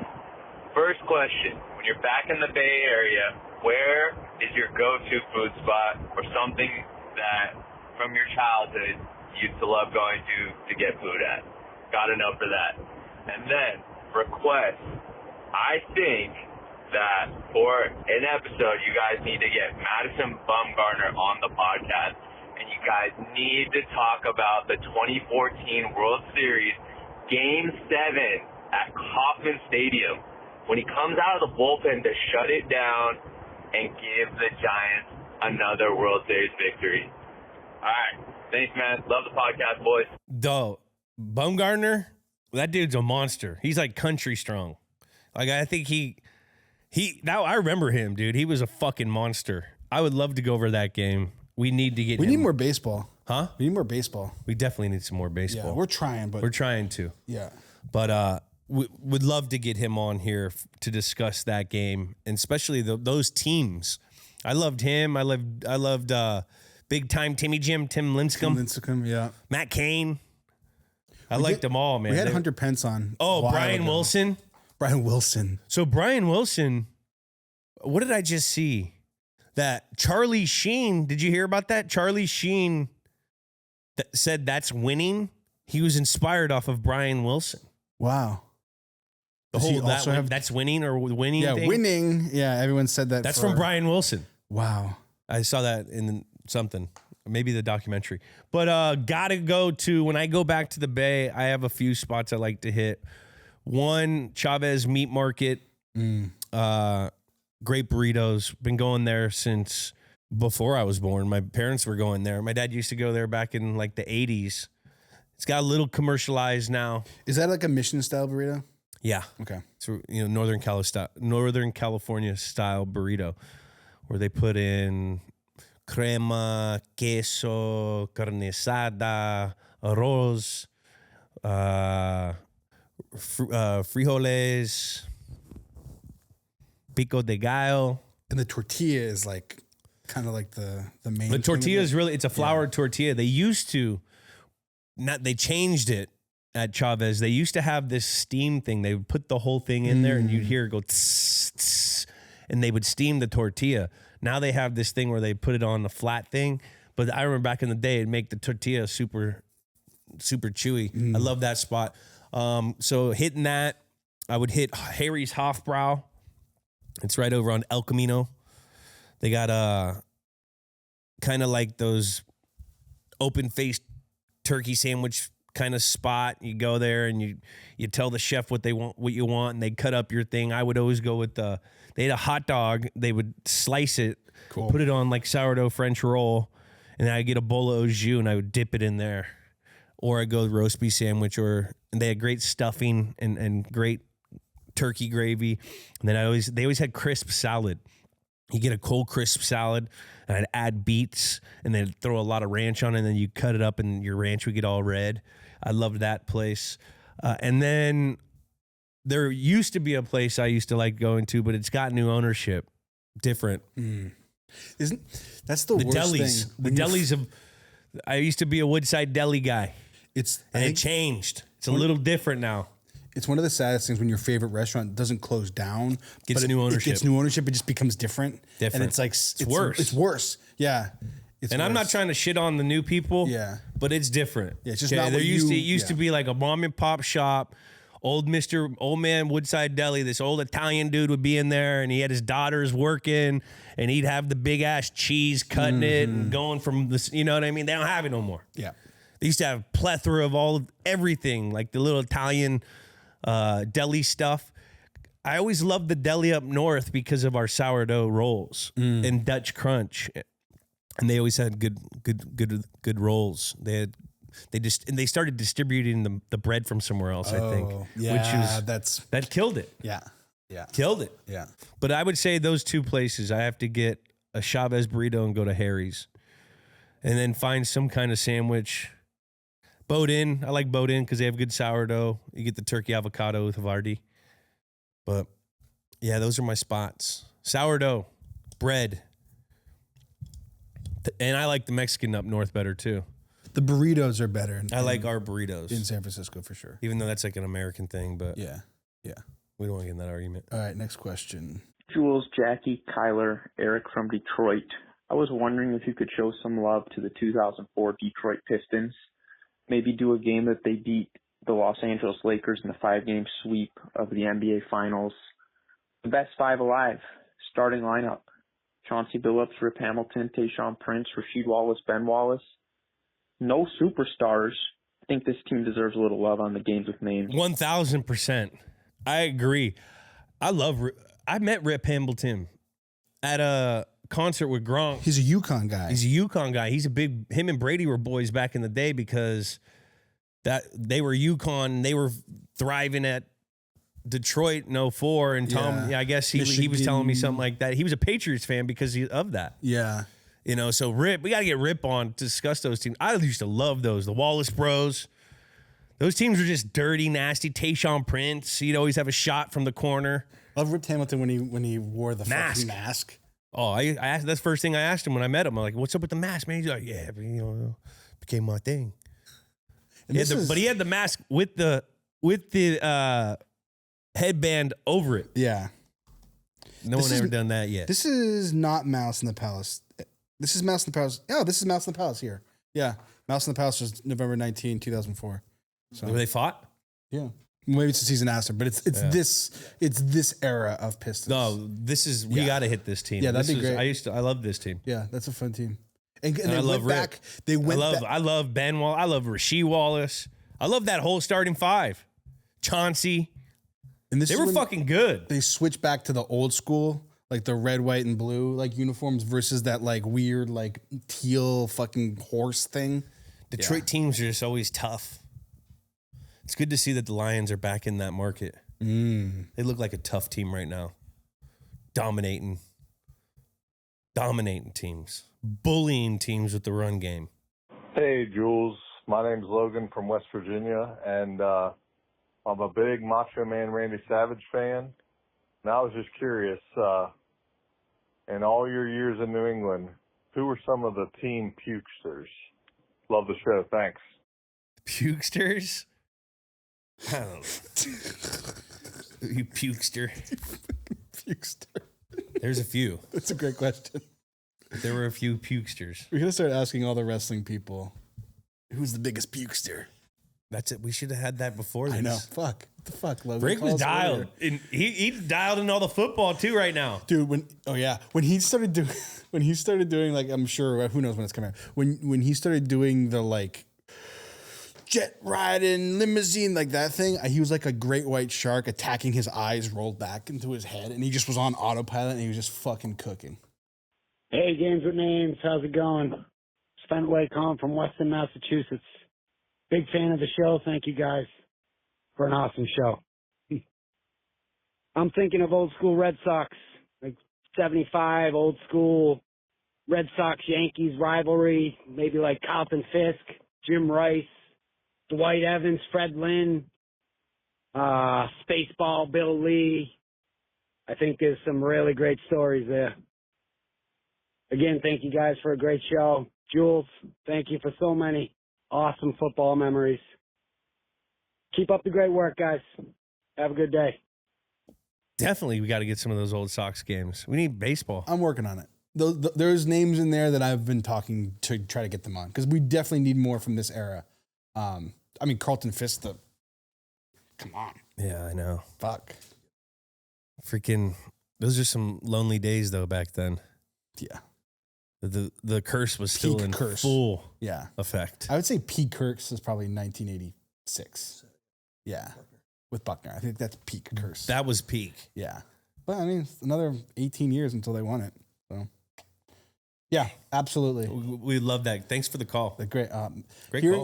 S4: First question, when you're back in the Bay Area, where is your go-to food spot or something that from your childhood you used to love going to get food at? Gotta know for that. And then, request, I think that for an episode, you guys need to get Madison Bumgarner on the podcast. And you guys need to talk about the 2014 World Series Game 7 at Kauffman Stadium, when he comes out of the bullpen to shut it down and give the Giants another World Series victory. All right. Thanks, man. Love the podcast, boys.
S1: Bumgarner, that dude's a monster. He's like country strong. Like, I think now I remember him, dude. He was a fucking monster. I would love to go over that game. We need to get
S3: We need more baseball.
S1: Huh?
S3: We need more baseball.
S1: We definitely need some more baseball.
S3: Yeah, we're trying
S1: to.
S3: Yeah.
S1: But we would love to get him on here to discuss that game, and especially those teams. I loved him. I loved big time Tim Lincecum,
S3: yeah.
S1: Matt Cain. I liked them all, man.
S3: We had Hunter Pence on.
S1: Oh, Brian Wilson. So Brian Wilson, what did I just see? That Charlie Sheen, did you hear about that? Charlie Sheen said that's winning. He was inspired off of Brian Wilson.
S3: Wow.
S1: That's winning or winning?
S3: Yeah,
S1: thing?
S3: winning. Yeah, everyone said that.
S1: That's from Brian Wilson.
S3: Wow.
S1: I saw that in something, maybe the documentary. But gotta go to, when I go back to the Bay, I have a few spots I like to hit. One, Chavez Meat Market. Great burritos. Been going there since before I was born. My parents were going there. My dad used to go there back in like the 80s. It's got a little commercialized now.
S3: Is that like a Mission style burrito?
S1: Yeah.
S3: Okay.
S1: So, Northern California style burrito, where they put in crema, queso, carne asada, arroz, frijoles, pico de gallo.
S3: And the tortilla is like kind of like the main.
S1: The tortilla is really, it's a flour tortilla. They used to, they changed it at Chavez. They used to have this steam thing. They would put the whole thing in there and you'd hear it go tss, tss, and they would steam the tortilla. Now they have this thing where they put it on the flat thing. But I remember back in the day, it'd make the tortilla super, super chewy. I love that spot. So hitting that, I would hit Harry's Hofbrau. It's right over on El Camino. They got kind of like those open-faced turkey sandwich kind of spot. You go there and you tell the chef what you want, and they cut up your thing. I would always go with they had a hot dog. They would slice it, put it on like sourdough French roll, and then I'd get a bowl of au jus and I would dip it in there. Or I'd go with roast beef sandwich, and they had great stuffing and great turkey gravy. And then they always had crisp salad. You get a cold crisp salad, and I'd add beets, and then throw a lot of ranch on it, and then you cut it up, and your ranch would get all red. I loved that place. And then there used to be a place I used to like going to, but it's got new ownership. Different.
S3: That's the worst
S1: delis.
S3: thing.
S1: The delis I used to be a Woodside deli guy. It changed. It's a little different now.
S3: It's one of the saddest things when your favorite restaurant doesn't close down.
S1: Gets new ownership.
S3: It gets new ownership. It just becomes different. And it's like, it's
S1: worse.
S3: It's worse. Yeah.
S1: I'm not trying to shit on the new people.
S3: Yeah.
S1: But it's different.
S3: Yeah, it's just not what
S1: it used to be like a mom and pop shop. Old man Woodside Deli, this old Italian dude would be in there, and he had his daughters working, and he'd have the big ass cheese cutting it and going from this, you know what I mean? They don't have it no more.
S3: Yeah.
S1: They used to have a plethora of everything, like the little Italian deli stuff. I always loved the deli up north because of our sourdough rolls and Dutch crunch, and they always had good rolls. They started distributing the bread from somewhere else, I think.
S3: Yeah,
S1: that killed it.
S3: Yeah.
S1: Killed it.
S3: Yeah.
S1: But I would say those two places, I have to get a Chavez burrito and go to Harry's, and then find some kind of sandwich. Boat Inn, I like Boat Inn because they have good sourdough. You get the turkey avocado with Havarti. But yeah, those are my spots. Sourdough, bread, and I like the Mexican up north better too.
S3: The burritos are better.
S1: I like our burritos
S3: in San Francisco for sure.
S1: Even though that's like an American thing, but
S3: yeah.
S1: We don't want to get in that argument.
S3: All right, next question.
S5: Jules, Jackie, Kyler, Eric from Detroit. I was wondering if you could show some love to the 2004 Detroit Pistons. Maybe do a game that they beat the Los Angeles Lakers in the 5-game sweep of the NBA Finals. The best 5 alive. Starting lineup. Chauncey Billups, Rip Hamilton, Tayshaun Prince, Rasheed Wallace, Ben Wallace. No superstars. I think this team deserves a little love on the games with names.
S1: 1,000%. I agree. I met Rip Hamilton at a concert with Gronk.
S3: He's a UConn guy.
S1: Him and Brady were boys back in the day because they were UConn. They were thriving at Detroit in 04. And Tom, I guess he was telling me something like that. He was a Patriots fan because of that.
S3: Yeah.
S1: You know, so Rip, we got to get Rip on to discuss those teams. I used to love those. The Wallace Bros. Those teams were just dirty, nasty. Tayshaun Prince, he'd always have a shot from the corner.
S3: I love Rip Hamilton when he wore the fucking mask.
S1: Oh, I asked, that's the first thing I asked him when I met him. I'm like, what's up with the mask, man? He's like, yeah, but, became my thing. But he had the mask with the headband over it.
S3: Yeah.
S1: No one ever done that yet.
S3: This is not Mouse in the Palace. This is Mouse in the Palace. Oh, this is Mouse in the Palace here. Yeah. Mouse in the Palace was November 19, 2004. So
S1: they fought?
S3: Yeah. Maybe it's the season after, but it's this era of Pistons.
S1: No, we got to hit this team.
S3: Yeah, that'd be great.
S1: I love this team.
S3: Yeah, that's a fun team. And
S1: I love Rick. I love Ben Wallace. I love Rasheed Wallace. I love that whole starting 5. Chauncey.
S3: And
S1: they were fucking good.
S3: They switched back to the old school, like the red, white, and blue like uniforms versus that like weird like teal fucking horse thing.
S1: Detroit teams are just always tough. It's good to see that the Lions are back in that market. They look like a tough team right now. Dominating teams. Bullying teams with the run game.
S6: Hey, Jules. My name's Logan from West Virginia, and I'm a big Macho Man Randy Savage fan. And I was just curious, in all your years in New England, who were some of the team pukesters? Love the show. Thanks.
S1: Pukesters? I don't know. You pukester.
S3: Pukester.
S1: There's a few.
S3: That's a great question.
S1: There were a few pukesters.
S3: We're going to start asking all the wrestling people, who's the biggest pukester?
S1: That's it. We should have had that before this.
S3: I know. Fuck. What the fuck, Logan?
S1: Rick was dialed. And he's dialed in all the football too right now.
S3: Dude, when he started doing like, I'm sure, who knows when it's coming out. When he started doing the like jet riding limousine, like that thing. He was like a great white shark attacking. His eyes rolled back into his head, and he just was on autopilot, and he was just fucking cooking.
S7: Hey, Games with Names, how's it going? Fenway calling from Weston, Massachusetts. Big fan of the show. Thank you guys for an awesome show. I'm thinking of old school Red Sox, like 75, old school Red Sox-Yankees rivalry, maybe like Carlton Fisk, Jim Rice, Dwight Evans, Fred Lynn, Spaceball, Bill Lee. I think there's some really great stories there. Again, thank you guys for a great show. Jules, thank you for so many awesome football memories. Keep up the great work, guys. Have a good day.
S1: Definitely, we got to get some of those old Sox games. We need baseball.
S3: I'm working on it. There's names in there that I've been talking to try to get them on because we definitely need more from this era. I mean, Carlton Fisk, come on.
S1: Yeah, I know.
S3: Fuck.
S1: Freaking, those are some lonely days, though, back then.
S3: Yeah.
S1: The curse was still
S3: Peak
S1: in
S3: curse.
S1: full
S3: Yeah.
S1: effect.
S3: I would say peak curse is probably 1986. Yeah. With Buckner. I think that's peak curse.
S1: That was peak.
S3: Yeah. But I mean, it's another 18 years until they won it. So, yeah, absolutely.
S1: We love that. Thanks for the call.
S3: Great
S1: call.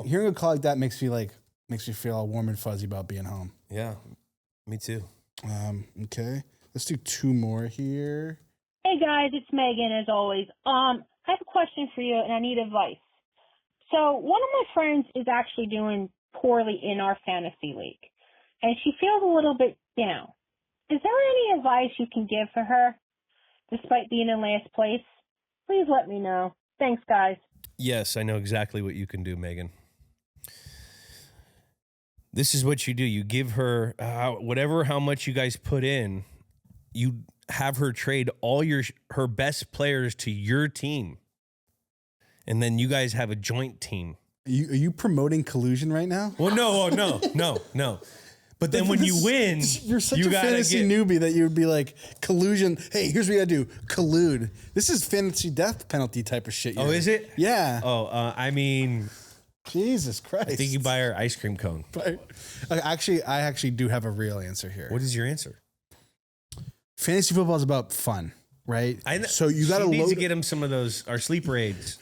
S3: Hearing a call like that makes me feel all warm and fuzzy about being home.
S1: Yeah, me too.
S3: Okay. Let's do two more here.
S8: Hey guys, it's Megan as always. I have a question for you and I need advice. So one of my friends is actually doing poorly in our fantasy league and she feels a little bit down. Is there any advice you can give for her despite being in last place? Please let me know. Thanks guys.
S1: Yes, I know exactly what you can do, Megan. This is what you do. You give her how much you guys put in, you have her trade all her best players to your team. And then you guys have a joint team.
S3: Are you promoting collusion right now?
S1: Well, no. But then when you win,
S3: you're such a fantasy newbie that you would be like, collusion. Hey, here's what you gotta do. Collude. This is fantasy death penalty type of shit.
S1: Oh, is it?
S3: Yeah.
S1: Oh, I mean,
S3: Jesus Christ.
S1: I think you buy her ice cream cone.
S3: Actually, I actually do have a real answer here.
S1: What is your answer?
S3: Fantasy football is about fun, right?
S1: So you got to get him some of those, our sleeper aids.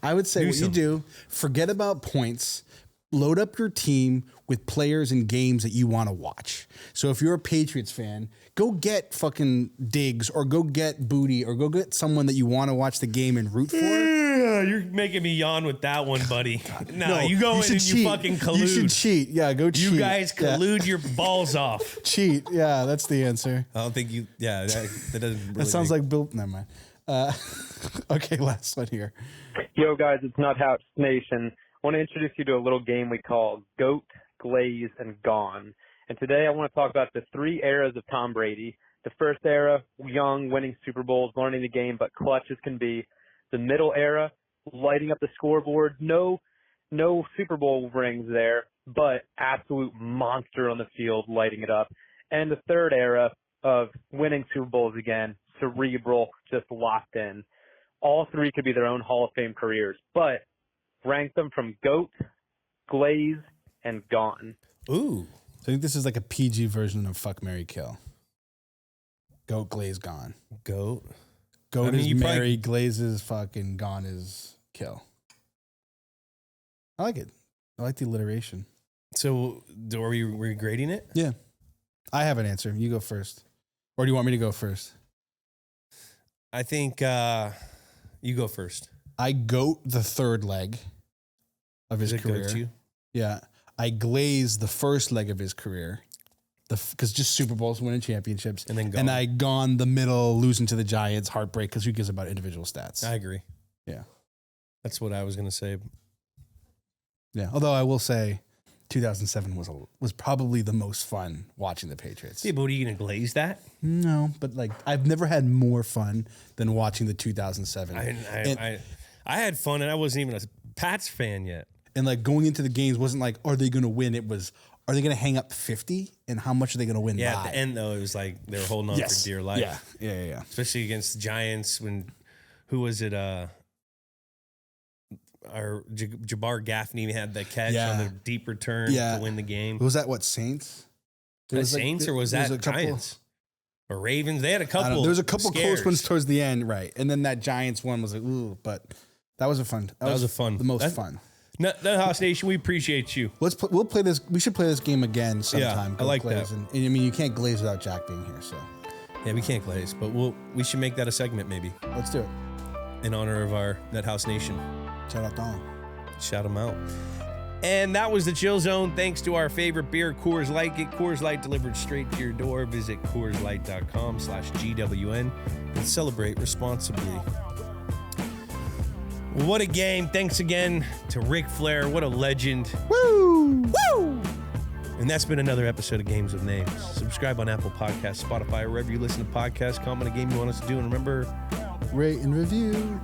S3: I would say you do, forget about points, load up your team with players and games that you want to watch. So if you're a Patriots fan, go get fucking Diggs or go get Booty or go get someone that you want to watch the game and root for.
S1: You're making me yawn with that one, buddy. No, you go in and
S3: cheat.
S1: you fucking collude.
S3: You should cheat. Yeah, go cheat.
S1: You guys collude your balls off.
S3: Cheat. Yeah, that's the answer.
S1: I don't think you, that doesn't really
S3: That sounds like Bill. Never mind. Okay, last one here.
S5: Yo, guys, it's Nuthouse Nation. I want to introduce you to a little game we call Goat, Glaze, and Gone. And today I want to talk about the three eras of Tom Brady. The first era, young, winning Super Bowls, learning the game, but clutch as can be. The middle era, lighting up the scoreboard. No Super Bowl rings there, but absolute monster on the field, lighting it up. And the third era of winning Super Bowls again, cerebral, just locked in. All three could be their own Hall of Fame careers, but rank them from GOAT, Glaze, and Gone.
S1: Ooh.
S3: I think this is like a PG version of Fuck, Marry, Kill. Goat, Glaze, Gone.
S1: Goat.
S3: Goat is Marry, Glaze is fucking, Gone is Kill. I like it. I like the alliteration.
S1: So are we grading it?
S3: Yeah. I have an answer. You go first. Or do you want me to go first?
S1: I think you go first.
S3: I goat the third leg of his career.
S1: Goat you?
S3: Yeah. I glaze the first leg of his career. Because just Super Bowls, winning championships.
S1: And then Gone.
S3: And I gone the middle, losing to the Giants, heartbreak, because who gives about individual stats?
S1: I agree.
S3: Yeah.
S1: That's what I was going to say.
S3: Yeah. Although I will say 2007 was probably the most fun watching the Patriots.
S1: Yeah, but what, are you going to glaze that?
S3: No, but like I've never had more fun than watching the 2007.
S1: I had fun, and I wasn't even a Pats fan yet.
S3: And like going into the games wasn't like, are they going to win? It was, are they going to hang up 50? And how much are they going to win by?
S1: At the end, though, it was like they were holding on for dear life.
S3: Yeah.
S1: Especially against the Giants who was it? our Jabbar Gaffney had the catch on the deep return to win the game.
S3: Was that what, Saints?
S1: Was that Saints or was that Giants? Or Ravens? They had a couple.
S3: There was a couple close ones towards the end, right? And then that Giants one was like, ooh, but that was a fun. That was the most fun.
S1: Nuthouse Nation, we appreciate you.
S3: We'll play this. We should play this game again sometime.
S1: Yeah, I like that.
S3: And I mean, you can't glaze without Jack being here, so.
S1: Yeah, we can't glaze, but we should make that a segment maybe.
S3: Let's do it.
S1: In honor of our Nuthouse Nation.
S3: Shout out Tom.
S1: Shout them out. And that was the Chill Zone. Thanks to our favorite beer, Coors Light. Get Coors Light delivered straight to your door. Visit CoorsLight.com/GWN and celebrate responsibly. What a game. Thanks again to Ric Flair. What a legend.
S3: Woo! Woo!
S1: And that's been another episode of Games with Names. Subscribe on Apple Podcasts, Spotify, or wherever you listen to podcasts. Comment a game you want us to do. And remember,
S3: rate and review.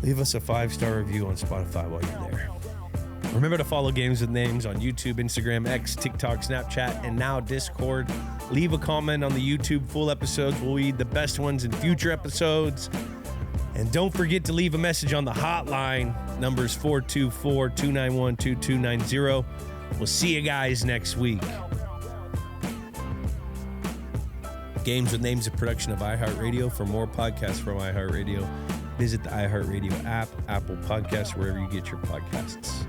S1: Leave us a 5-star review on Spotify while you're there. Remember to follow Games with Names on YouTube, Instagram, X, TikTok, Snapchat, and now Discord. Leave a comment on the YouTube full episodes. We'll read the best ones in future episodes. And don't forget to leave a message on the hotline. Numbers 424-291-2290. We'll see you guys next week. Games with Names, a production of iHeartRadio. For more podcasts from iHeartRadio, visit the iHeartRadio app, Apple Podcasts, wherever you get your podcasts.